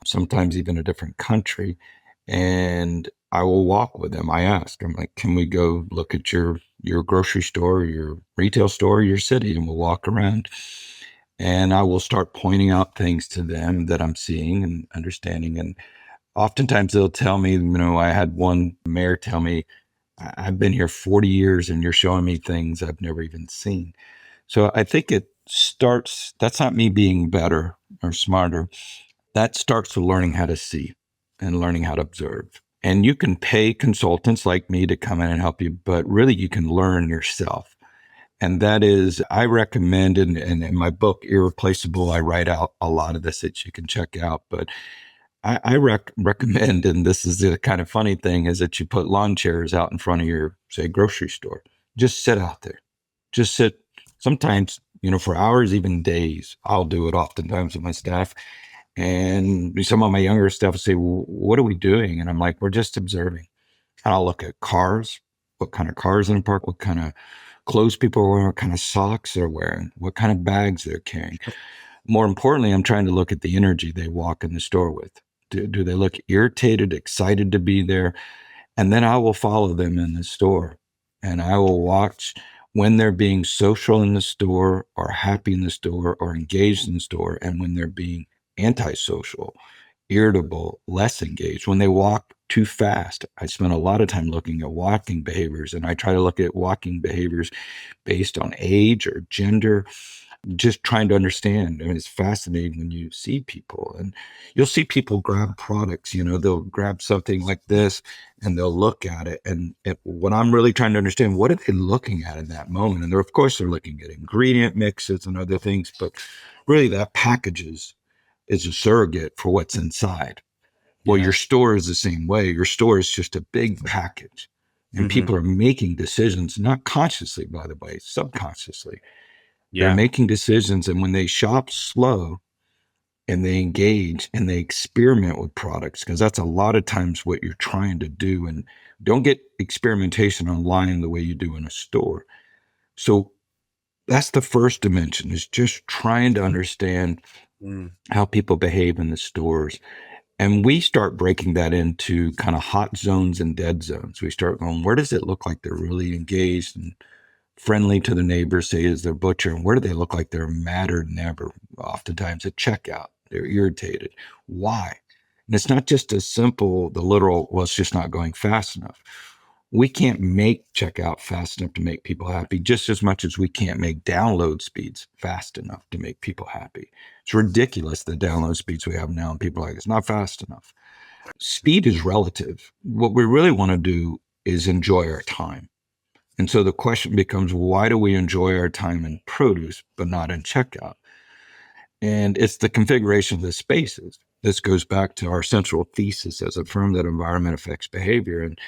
[SPEAKER 1] sometimes even a different country. And I will walk with them. I ask, I'm like, can we go look at your grocery store, your retail store, your city? And we'll walk around and I will start pointing out things to them that I'm seeing and understanding. And oftentimes they'll tell me, I had one mayor tell me, I've been here 40 years and you're showing me things I've never even seen. So I think that's not me being better or smarter. That starts with learning how to see and learning how to observe. And you can pay consultants like me to come in and help you, but really you can learn yourself. And that is, I recommend, and in my book, Irreplaceable, I write out a lot of this that you can check out. But I recommend, and this is the kind of funny thing, is that you put lawn chairs out in front of your, say, grocery store. Just sit out there. Just sit. Sometimes, for hours, even days. I'll do it oftentimes with my staff. And some of my younger staff will say, well, what are we doing? And I'm like, we're just observing. And I'll look at cars, what kind of cars in the park, what kind of clothes people are wearing, what kind of socks they're wearing, what kind of bags they're carrying. More importantly, I'm trying to look at the energy they walk in the store with. Do they look irritated, excited to be there? And then I will follow them in the store and I will watch when they're being social in the store or happy in the store or engaged in the store, and when they're being antisocial, irritable, less engaged, when they walk too fast. I spend a lot of time looking at walking behaviors, and I try to look at walking behaviors based on age or gender. just trying to understand. I mean, it's fascinating when you see people, and you'll see people grab products, they'll grab something like this and they'll look at it. And what I'm really trying to understand, what are they looking at in that moment? And of course, they're looking at ingredient mixes and other things, but really that is a surrogate for what's inside. Well,
[SPEAKER 2] Yeah.
[SPEAKER 1] your store is the same way. Your store is just a big package. And
[SPEAKER 2] Mm-hmm.
[SPEAKER 1] people are making decisions, not consciously, by the way, subconsciously. They're
[SPEAKER 2] Yeah.
[SPEAKER 1] making decisions. And when they shop slow and they engage and they experiment with products, because that's a lot of times what you're trying to do. And don't get experimentation online the way you do in a store. So that's the first dimension, is just trying to understand
[SPEAKER 2] Mm.
[SPEAKER 1] how people behave in the stores. And we start breaking that into kind of hot zones and dead zones. We start going, where does it look like they're really engaged and friendly to the neighbors, say as their butcher, and where do they look like they're madder than ever? Oftentimes at checkout, they're irritated. Why? And it's not just as simple, the literal, well, it's just not going fast enough. We can't make checkout fast enough to make people happy, just as much as we can't make download speeds fast enough to make people happy. It's ridiculous the download speeds we have now, and people are like, it's not fast enough. Speed is relative. What we really want to do is enjoy our time. And so the question becomes, why do we enjoy our time in produce but not in checkout? And it's the configuration of the spaces. This goes back to our central thesis as a firm that environment affects behavior. And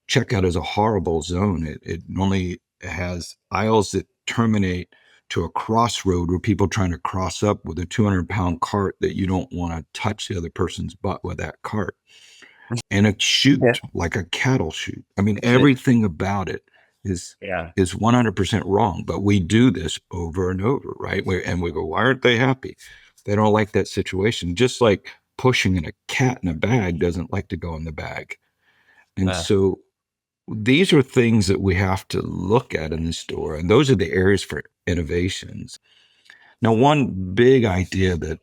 [SPEAKER 1] checkout is a horrible zone. It normally has aisles that terminate to a crossroad where people trying to cross up with a 200-pound cart that you don't want to touch the other person's butt with that cart. And a
[SPEAKER 2] Yeah.
[SPEAKER 1] chute, like a cattle chute. I mean, everything about it is
[SPEAKER 2] Yeah.
[SPEAKER 1] is 100% wrong. But we do this over and over, right? And we go, why aren't they happy? They don't like that situation. Just like pushing in a cat in a bag doesn't like to go in the bag. And
[SPEAKER 2] Yeah.
[SPEAKER 1] so these are things that we have to look at in the store. And those are the areas for innovations. Now, one big idea that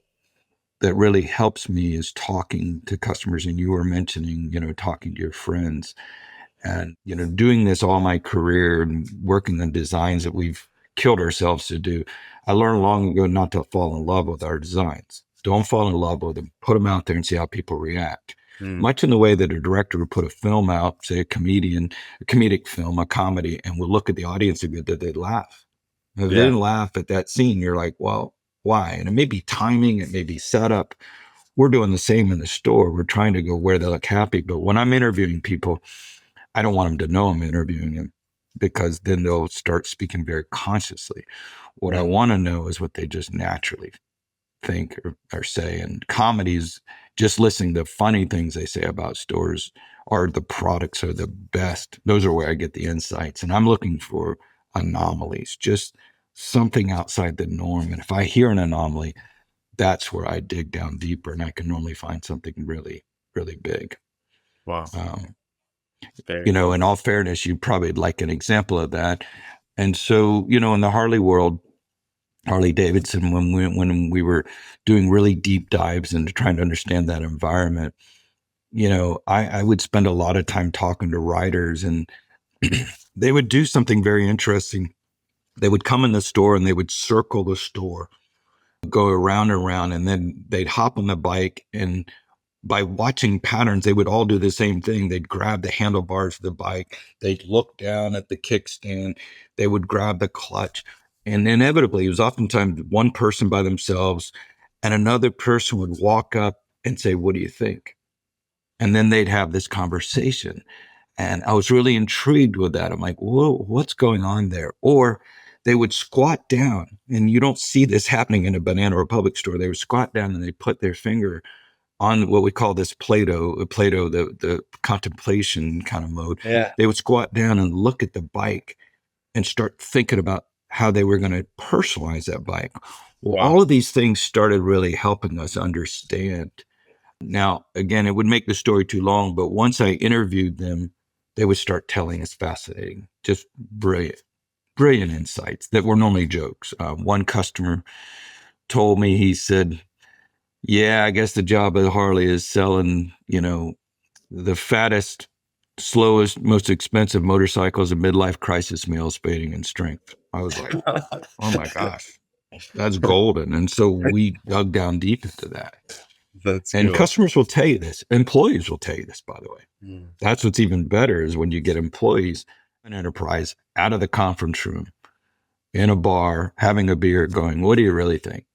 [SPEAKER 1] really helps me is talking to customers. And you were mentioning, talking to your friends, and, doing this all my career and working the designs that we've killed ourselves to do. I learned long ago not to fall in love with our designs. Don't fall in love with them. Put them out there and see how people react.
[SPEAKER 2] Mm.
[SPEAKER 1] Much in the way that a director would put a film out, say a comedic film, a comedy, and would look at the audience and that they'd laugh. And if they
[SPEAKER 2] Yeah.
[SPEAKER 1] didn't laugh at that scene, you're like, well, why? And it may be timing, it may be setup. We're doing the same in the store. We're trying to go where they look happy. But when I'm interviewing people, I don't want them to know I'm interviewing them, because then they'll start speaking very consciously. What I
[SPEAKER 2] Mm.
[SPEAKER 1] want to know is what they just naturally think or say. And comedies, just listening to funny things they say about stores, or the products are the best. Those are where I get the insights. And I'm looking for anomalies, just something outside the norm. And if I hear an anomaly, that's where I dig down deeper, and I can normally find something really, really big.
[SPEAKER 2] Wow.
[SPEAKER 1] Um,
[SPEAKER 2] Very cool.
[SPEAKER 1] in all fairness, you probably like an example of that. And so, in the Harley world, Harley Davidson, when we were doing really deep dives into trying to understand that environment, I would spend a lot of time talking to writers, and they would do something very interesting. They would come in the store and they would circle the store, go around and around, and then they'd hop on the bike, and by watching patterns, they would all do the same thing. They'd grab the handlebars of the bike. They'd look down at the kickstand. They would grab the clutch. And inevitably, it was oftentimes one person by themselves, and another person would walk up and say, what do you think? And then they'd have this conversation. And I was really intrigued with that. I'm like, whoa, what's going on there? Or they would squat down, and you don't see this happening in a Banana Republic store. They would squat down and they put their finger on what we call this Plato, the contemplation kind of mode.
[SPEAKER 2] Yeah.
[SPEAKER 1] They would squat down and look at the bike and start thinking about how they were going to personalize that bike. Well,
[SPEAKER 2] Wow.
[SPEAKER 1] all of these things started really helping us understand. Now, again, it would make the story too long, but once I interviewed them, they would start telling us fascinating, just brilliant insights that were normally jokes. One customer told me, he said, yeah, I guess the job of Harley is selling, the fattest, slowest, most expensive motorcycles and midlife crisis meals, spading and strength. I was like, oh my gosh. That's golden. And so we dug down deep into that.
[SPEAKER 2] That's
[SPEAKER 1] And
[SPEAKER 2] cool.
[SPEAKER 1] customers will tell you this. Employees will tell you this, by the way.
[SPEAKER 2] Mm.
[SPEAKER 1] That's what's even better is when you get employees, an enterprise out of the conference room in a bar, having a beer, going, what do you really think?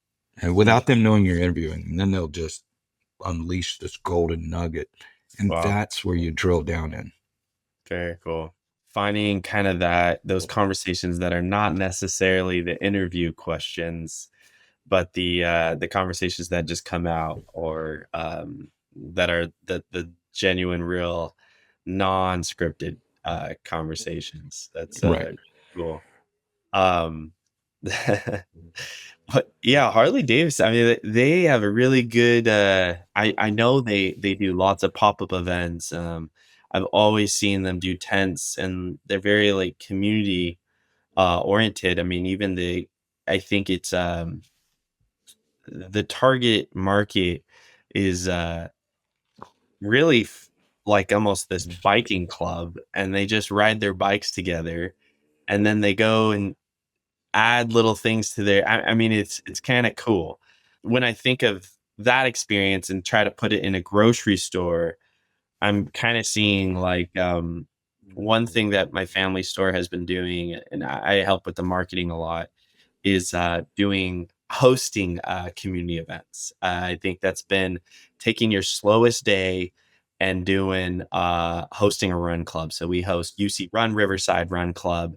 [SPEAKER 1] And without them knowing you're interviewing, and then they'll just unleash this golden nugget. And
[SPEAKER 2] Wow.
[SPEAKER 1] that's where you drill down in.
[SPEAKER 2] Very cool. Finding kind of those conversations that are not necessarily the interview questions, but the conversations that just come out, or that are the genuine, real, non-scripted conversations. That's
[SPEAKER 1] Right.
[SPEAKER 2] cool. Um, but yeah, Harley Davidson. I mean, they have a really good. I know they do lots of pop-up events. I've always seen them do tents, and they're very like community oriented. I mean, even I think it's the target market is really like almost this biking club, and they just ride their bikes together, and then they go and add little things to their. I mean, it's kind of cool. When I think of that experience and try to put it in a grocery store, I'm kind of seeing like one thing that my family store has been doing, and I help with the marketing a lot, is hosting community events. I think that's been taking your slowest day and doing hosting a run club. So we host UC Run Riverside Run Club,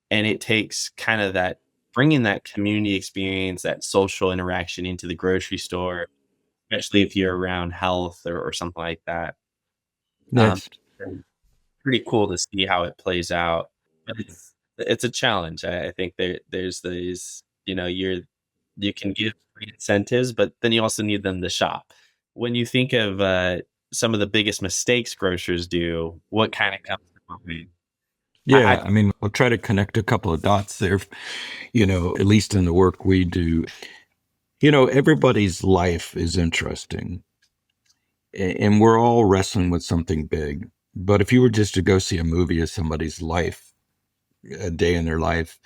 [SPEAKER 2] and it takes kind of that, bringing that community experience, that social interaction into the grocery store, especially if you're around health or something like that. Um,
[SPEAKER 1] That's
[SPEAKER 2] Pretty cool to see how it plays out. But it's a challenge. I think there's these, you can give free incentives, but then you also need them to shop. When you think of some of the biggest mistakes grocers do, what kind of comes to mind? I
[SPEAKER 1] yeah. I mean, I'll try to connect a couple of dots there, at least in the work we do. Everybody's life is interesting, and we're all wrestling with something big. But if you were just to go see a movie of somebody's life, a day in their life,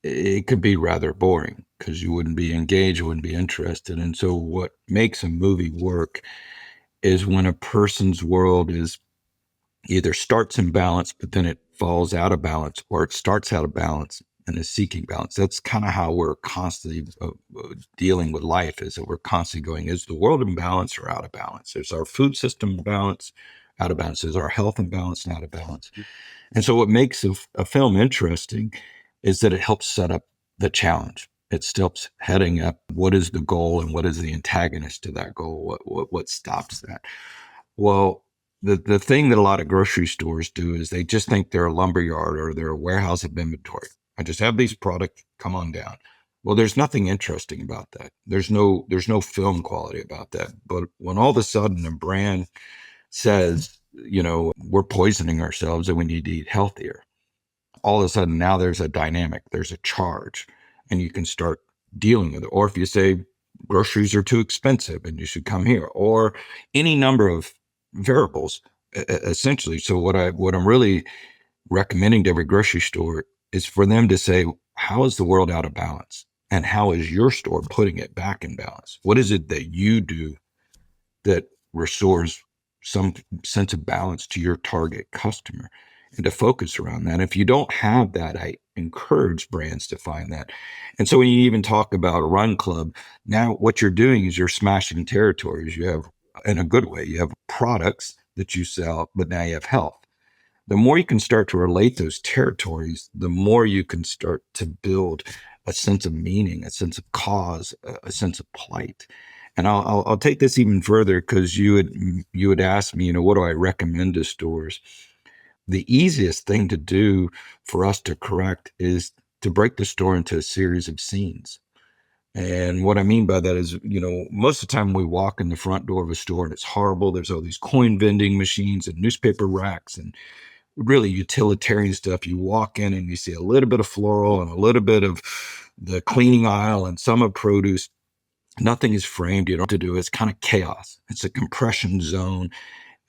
[SPEAKER 1] it could be rather boring because you wouldn't be engaged, you wouldn't be interested. And so, what makes a movie work is when a person's world is either starts in balance, but then it falls out of balance, or it starts out of balance and is seeking balance. That's kind of how we're constantly dealing with life, is that we're constantly going, is the world in balance or out of balance? Is our food system in balance, out of balance? Is our health in balance and out of balance? And so what makes a film interesting is that it helps set up the challenge. It stops heading up. What is the goal and what is the antagonist to that goal? What stops that? Well, the thing that a lot of grocery stores do is they just think they're a lumber yard or they're a warehouse of inventory. I just have these products, come on down. Well, there's nothing interesting about that. There's no film quality about that. But when all of a sudden a brand says, we're poisoning ourselves and we need to eat healthier, all of a sudden now there's a dynamic, there's a charge, and you can start dealing with it. Or if you say groceries are too expensive and you should come here, or any number of variables, essentially. So what I'm really recommending to every grocery store is for them to say, how is the world out of balance? And how is your store putting it back in balance? What is it that you do that restores some sense of balance to your target customer, and to focus around that? If you don't have that, I encourage brands to find that. And so when you even talk about a run club, now what you're doing is you're smashing territories. You have, in a good way, you have products that you sell, but now you have health. The more you can start to relate those territories, the more you can start to build a sense of meaning, a sense of cause, a sense of plight. And I'll take this even further, because you had asked me, what do I recommend to stores? The easiest thing to do for us to correct is to break the store into a series of scenes. And what I mean by that is, most of the time we walk in the front door of a store and it's horrible. There's all these coin vending machines and newspaper racks and really utilitarian stuff. You walk in and you see a little bit of floral and a little bit of the cleaning aisle and some of produce. Nothing is framed. You don't have to do it. It's kind of chaos. It's a compression zone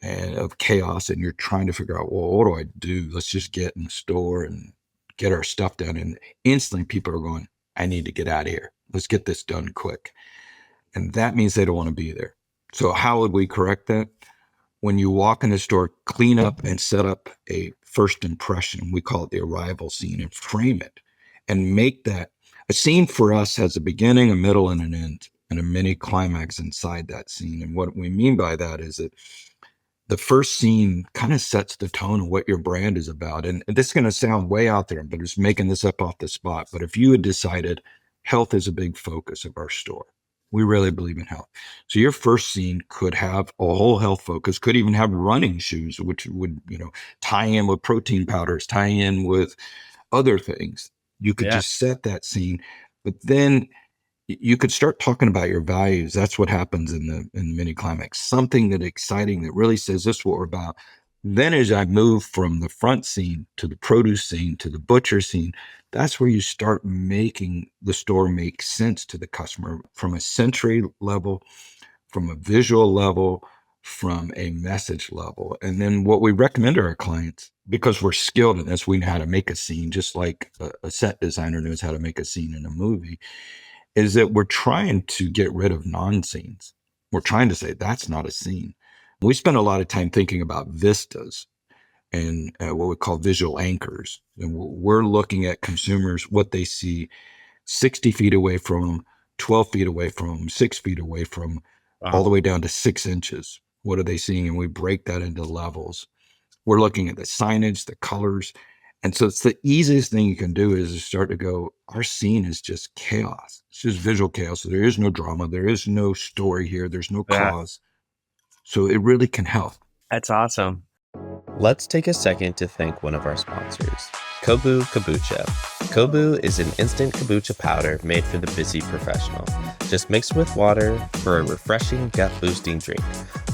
[SPEAKER 1] of chaos. And you're trying to figure out, well, what do I do? Let's just get in the store and get our stuff done. And instantly people are going, I need to get out of here. Let's get this done quick. And that means they don't want to be there. So how would we correct that? When you walk in the store, clean up and set up a first impression. We call it the arrival scene, and frame it and make that a scene. For us has a beginning, a middle, and an end, and a mini climax inside that scene. And what we mean by that is that the first scene kind of sets the tone of what your brand is about. And this is going to sound way out there, but it's making this up off the spot. But if you had decided health is a big focus of our store, we really believe in health. So your first scene could have a whole health focus, could even have running shoes, which would, tie in with protein powders, tie in with other things. You could just set that scene, but then you could start talking about your values. That's what happens in the mini climax. Something that exciting that really says this is what we're about. Then as I move from the front scene to the produce scene to the butcher scene, that's where you start making the store make sense to the customer from a sensory level, from a visual level, from a message level. And then what we recommend to our clients, because we're skilled in this, we know how to make a scene, just like a set designer knows how to make a scene in a movie, is that we're trying to get rid of non-scenes. We're trying to say that's not a scene. We spend a lot of time thinking about vistas and what we call visual anchors. And we're looking at consumers, what they see 60 feet away from them, 12 feet away from them, 6 feet away from them, all the way down to 6 inches. What are they seeing? And we break that into levels. We're looking at the signage, the colors. And so it's the easiest thing you can do is to start to go, our scene is just chaos. It's just visual chaos. So there is no drama. There is no story here. There's no cause. So it really can help.
[SPEAKER 2] That's awesome. Let's take a second to thank one of our sponsors, Kobu Kombucha. Kobu is an instant kombucha powder made for the busy professional. Just mix with water for a refreshing, gut-boosting drink.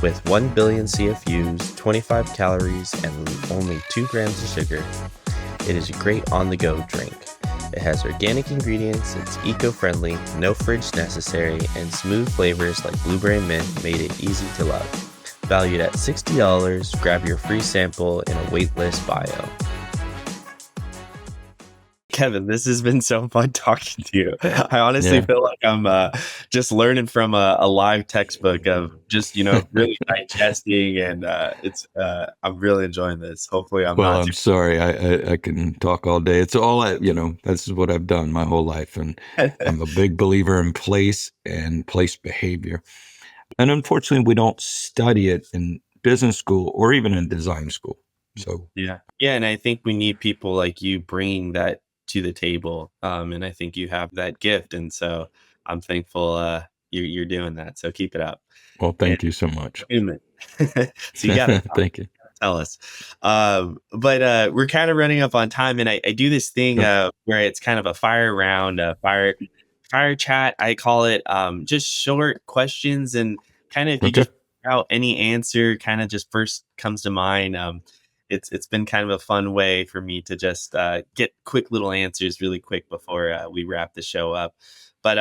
[SPEAKER 2] With 1 billion CFUs, 25 calories, and only 2 grams of sugar, it is a great on-the-go drink. It has organic ingredients, it's eco-friendly, no fridge necessary, and smooth flavors like blueberry mint made it easy to love. Valued at $60, grab your free sample in a waitlist bio. Kevin, this has been so fun talking to you. I honestly feel like I'm just learning from a live textbook of just, really digesting, and I'm really enjoying this. Hopefully
[SPEAKER 1] I'm sorry. I can talk all day. It's all, that's what I've done my whole life. And I'm a big believer in place and place behavior. And unfortunately, we don't study it in business school or even in design school. So,
[SPEAKER 2] yeah. And I think we need people like you bringing that to the table. And I think you have that gift. And so I'm thankful you're doing that. So keep it up.
[SPEAKER 1] Well, thank you so much.
[SPEAKER 2] So you got it.
[SPEAKER 1] Thank you.
[SPEAKER 2] Tell us. But we're kind of running up on time, and I do this thing where it's kind of a fire round, fire chat, I call it. Just short questions, and kind of if you just out any answer kind of just first comes to mind. It's been kind of a fun way for me to just get quick little answers really quick before we wrap the show up. But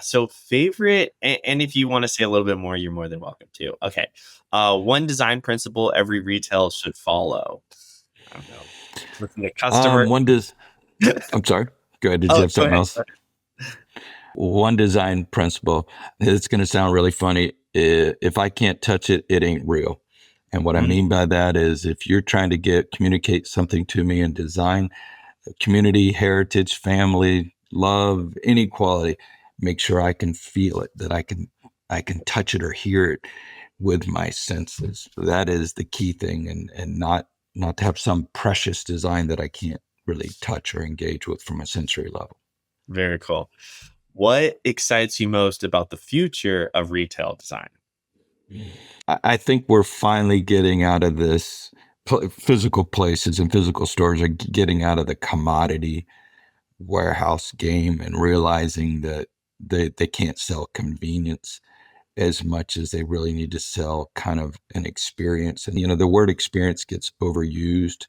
[SPEAKER 2] so favorite, and if you want to say a little bit more, you're more than welcome to. Okay. One design principle every retail should follow. I don't know. Listen to customer.
[SPEAKER 1] I'm sorry. Go ahead. Did you have something else? One design principle. It's going to sound really funny. If I can't touch it, it ain't real. And what I mean by that is if you're trying to communicate something to me in design, community, heritage, family, love, inequality, make sure I can feel it, that I can touch it or hear it with my senses. So that is the key thing, and not to have some precious design that I can't really touch or engage with from a sensory level.
[SPEAKER 2] Very cool. What excites you most about the future of retail design?
[SPEAKER 1] I think we're finally getting out of this. Physical places and physical stores are getting out of the commodity warehouse game and realizing that they can't sell convenience as much as they really need to sell kind of an experience. And, the word experience gets overused,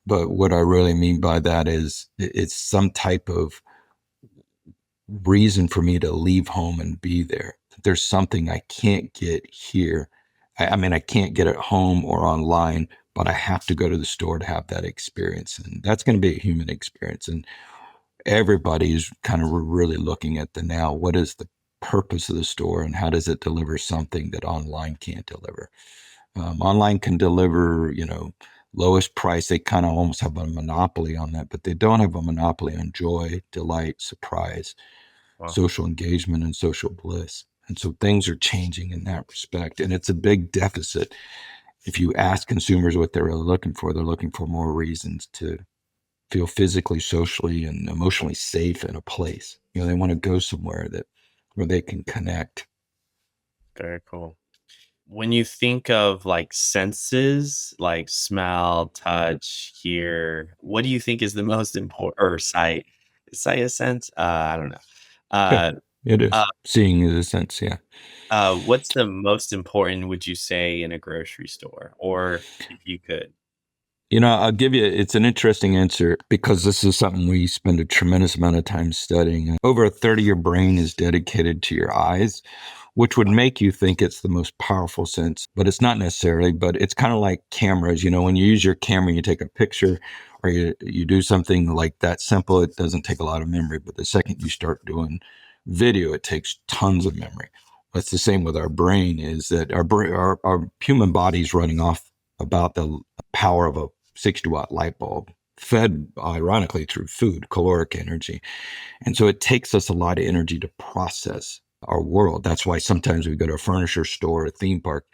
[SPEAKER 1] but what I really mean by that is it's some type of reason for me to leave home and be there. There's something I can't get here. I can't get at home or online, but I have to go to the store to have that experience. And that's going to be a human experience. And everybody's kind of really looking at the now. What is the purpose of the store, and how does it deliver something that online can't deliver? Online can deliver, lowest price. They kind of almost have a monopoly on that, but they don't have a monopoly on joy, delight, surprise,
[SPEAKER 2] Wow.
[SPEAKER 1] social engagement, and social bliss. And so things are changing in that respect. And it's a big deficit. If you ask consumers what they're really looking for, they're looking for more reasons to feel physically, socially, and emotionally safe in a place. They want to go somewhere where they can connect.
[SPEAKER 2] Very cool. When you think of like senses, like smell, touch, hear, what do you think is the most important, or sight? Is sight a sense? I don't know.
[SPEAKER 1] Yeah,
[SPEAKER 2] Uh,
[SPEAKER 1] it
[SPEAKER 2] uh,
[SPEAKER 1] is. Seeing is a sense, yeah.
[SPEAKER 2] what's the most important, would you say, in a grocery store, or if you could?
[SPEAKER 1] I'll give you, it's an interesting answer because this is something we spend a tremendous amount of time studying. Over a third of your brain is dedicated to your eyes, which would make you think it's the most powerful sense, but it's not necessarily. But it's kind of like cameras. When you use your camera, you take a picture or you do something like that simple, it doesn't take a lot of memory. But the second you start doing video, it takes tons of memory. That's the same with our brain, is that our human body's running off about the power of a 60-watt light bulb, fed ironically through food, caloric energy. And so it takes us a lot of energy to process our world. That's why sometimes we go to a furniture store, a theme park,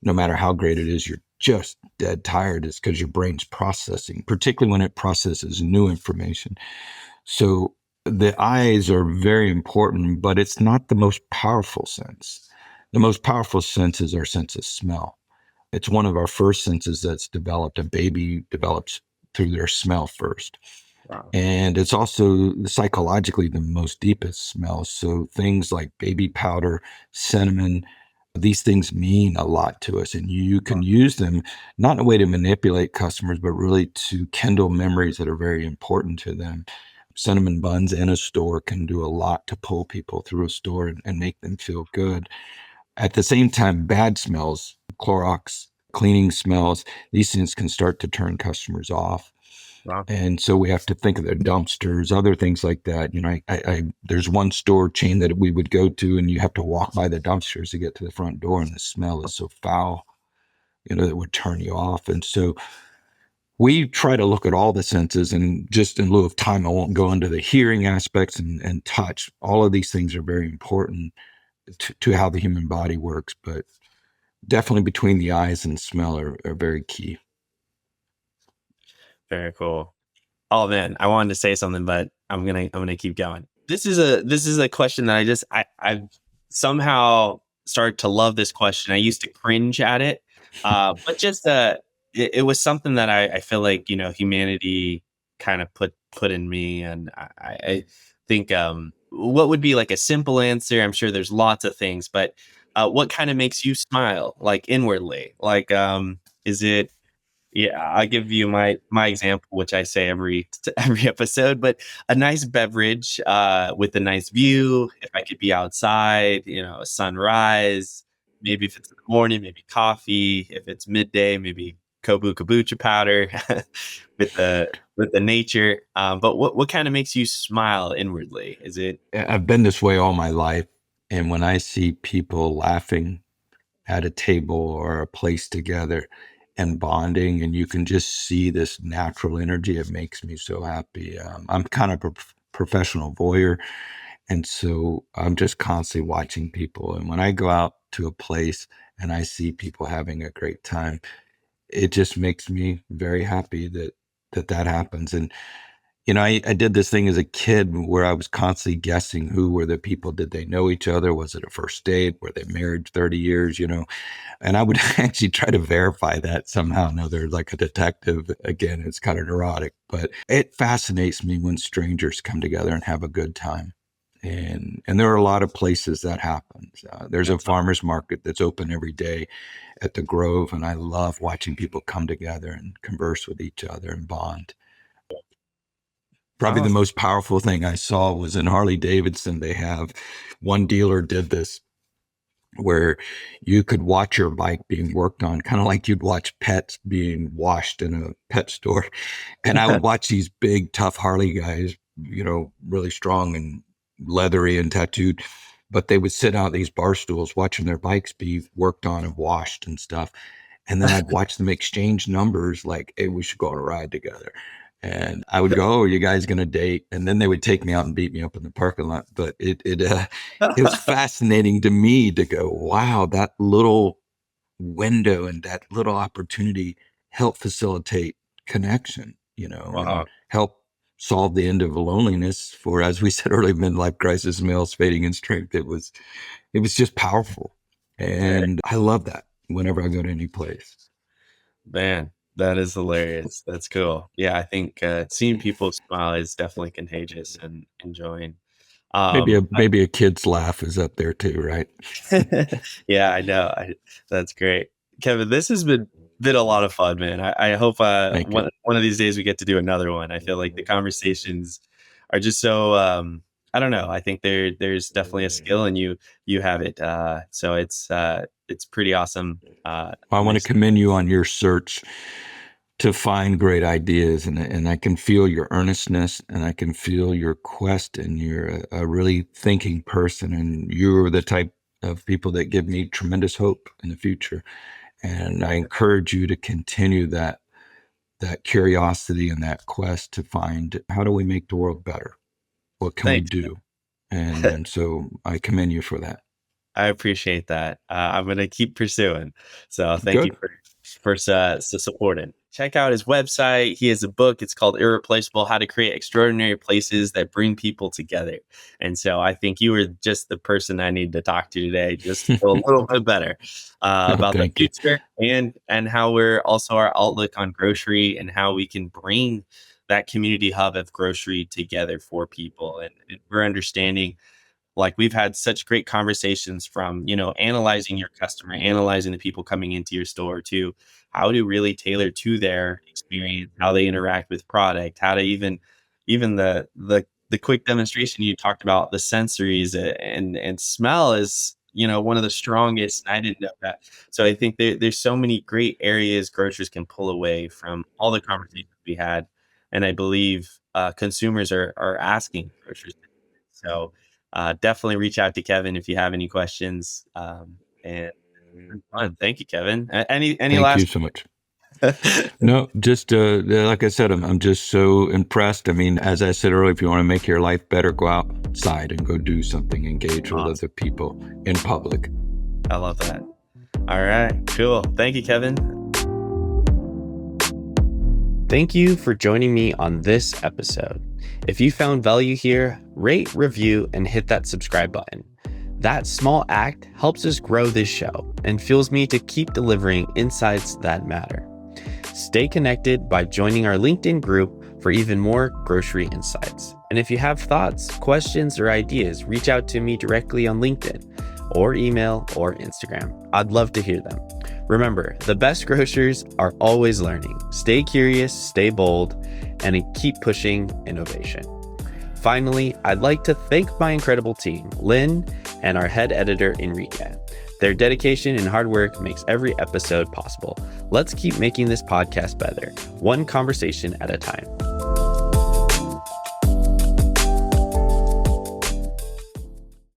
[SPEAKER 1] no matter how great it is, you're just dead tired. It's because your brain's processing, particularly when it processes new information. So the eyes are very important, but it's not the most powerful sense. The most powerful sense is our sense of smell. It's one of our first senses that's developed. A baby develops through their smell first.
[SPEAKER 2] Wow.
[SPEAKER 1] And it's also psychologically the most deepest smell. So things like baby powder, cinnamon, these things mean a lot to us. And you can use them not in a way to manipulate customers, but really to kindle memories that are very important to them. Cinnamon buns in a store can do a lot to pull people through a store and make them feel good. At the same time, bad smells, Clorox, cleaning smells, these things can start to turn customers off.
[SPEAKER 2] Wow.
[SPEAKER 1] And so we have to think of the dumpsters, other things like that. There's one store chain that we would go to, and you have to walk by the dumpsters to get to the front door, and the smell is so foul, that would turn you off. And so we try to look at all the senses, and just in lieu of time, I won't go into the hearing aspects and touch. All of these things are very important to how the human body works, but definitely between the eyes and smell are very key.
[SPEAKER 2] Very cool. Oh man, I wanted to say something, but I'm gonna keep going. This is a question that I've somehow started to love this question. I used to cringe at it, but just it was something that I feel like humanity kind of put in me, and I think what would be like a simple answer. I'm sure there's lots of things, but what kind of makes you smile, like inwardly? Like is it yeah, I'll give you my example, which I say every episode, but a nice beverage with a nice view. If I could be outside, a sunrise, maybe if it's in the morning, maybe coffee. If it's midday, maybe Kobu kombucha powder with the nature. But what kind of makes you smile inwardly? Is it
[SPEAKER 1] I've been this way all my life. And when I see people laughing at a table or a place together and bonding, and you can just see this natural energy, it makes me so happy. I'm kind of a professional voyeur. And so I'm just constantly watching people. And when I go out to a place and I see people having a great time, it just makes me very happy that happens. And I did this thing as a kid where I was constantly guessing who were the people. Did they know each other? Was it a first date? Were they married 30 years? And I would actually try to verify that somehow. No, they're like a detective. Again, it's kind of neurotic, but it fascinates me when strangers come together and have a good time. And there are a lot of places that happens. There's a farmer's market that's open every day at the Grove, and I love watching people come together and converse with each other and bond. Probably the
[SPEAKER 2] oh,
[SPEAKER 1] most powerful thing I saw was in Harley Davidson. They have one dealer did this where you could watch your bike being worked on, kind of like you'd watch pets being washed in a pet store. And I would watch these big, tough Harley guys really strong and leathery and tattooed, but they would sit out at these bar stools watching their bikes be worked on and washed and stuff. And then I'd watch them exchange numbers like, hey, we should go on a ride together. And I would go, oh, are you guys going to date? And then they would take me out and beat me up in the parking lot. But it was fascinating to me to go, wow, that little window and that little opportunity help facilitate connection, and
[SPEAKER 2] Wow.
[SPEAKER 1] help solve the end of loneliness for, as we said earlier, midlife crisis, males fading in strength. It was just powerful.
[SPEAKER 2] Right.
[SPEAKER 1] And I love that whenever I go to any place.
[SPEAKER 2] Man, that is hilarious. That's cool. Yeah, I think seeing people smile is definitely contagious and enjoying.
[SPEAKER 1] Maybe a kid's laugh is up there too, right?
[SPEAKER 2] Yeah, I know. That's great. Kevin, this has been a lot of fun, man. I hope
[SPEAKER 1] Thank you.
[SPEAKER 2] one of these days we get to do another one. I feel like the conversations are just so I don't know. I think there's definitely a skill and you have it. So it's pretty awesome.
[SPEAKER 1] I want to
[SPEAKER 2] Nice.
[SPEAKER 1] commend you on your search to find great ideas, and I can feel your earnestness, and I can feel your quest, and you're a really thinking person, and you're the type of people that give me tremendous hope in the future. And I encourage you to continue that curiosity and that quest to find, how do we make the world better? What can we
[SPEAKER 2] Thanks.
[SPEAKER 1] do? And so I commend you for that.
[SPEAKER 2] I appreciate that. I'm going to keep pursuing. So thank you
[SPEAKER 1] Good.
[SPEAKER 2] for supporting. Check out his website. He has a book. It's called Irreplaceable: How to Create Extraordinary Places That Bring People Together. And so I think you were just the person I need to talk to today, just to feel a little bit better about the
[SPEAKER 1] Thank you.
[SPEAKER 2] future and how we're also our outlook on grocery and how we can bring that community hub of grocery together for people. And we're understanding, like, we've had such great conversations from, analyzing your customer, analyzing the people coming into your store, to how to really tailor to their experience, how they interact with product, how to even the quick demonstration you talked about, the sensories and smell is, one of the strongest. I didn't know that. So I think there's so many great areas grocers can pull away from all the conversations we had. And I believe consumers are asking grocers. So definitely reach out to Kevin if you have any questions. And fun. Thank you, Kevin. Any
[SPEAKER 1] Thank you
[SPEAKER 2] last?
[SPEAKER 1] so much. No, just like I said, I'm just so impressed. I mean, as I said earlier, if you want to make your life better, go outside and go do something, engage with
[SPEAKER 2] Awesome.
[SPEAKER 1] other people in public.
[SPEAKER 2] I love that. All right, cool. Thank you, Kevin. Thank you for joining me on this episode. If you found value here, rate, review, and hit that subscribe button. That small act helps us grow this show and fuels me to keep delivering insights that matter. Stay connected by joining our LinkedIn group for even more grocery insights. And if you have thoughts, questions, or ideas, reach out to me directly on LinkedIn or email or Instagram. I'd love to hear them. Remember, the best grocers are always learning. Stay curious, stay bold, and keep pushing innovation. Finally, I'd like to thank my incredible team, Lynn and our head editor, Enrique. Their dedication and hard work makes every episode possible. Let's keep making this podcast better, one conversation at a time.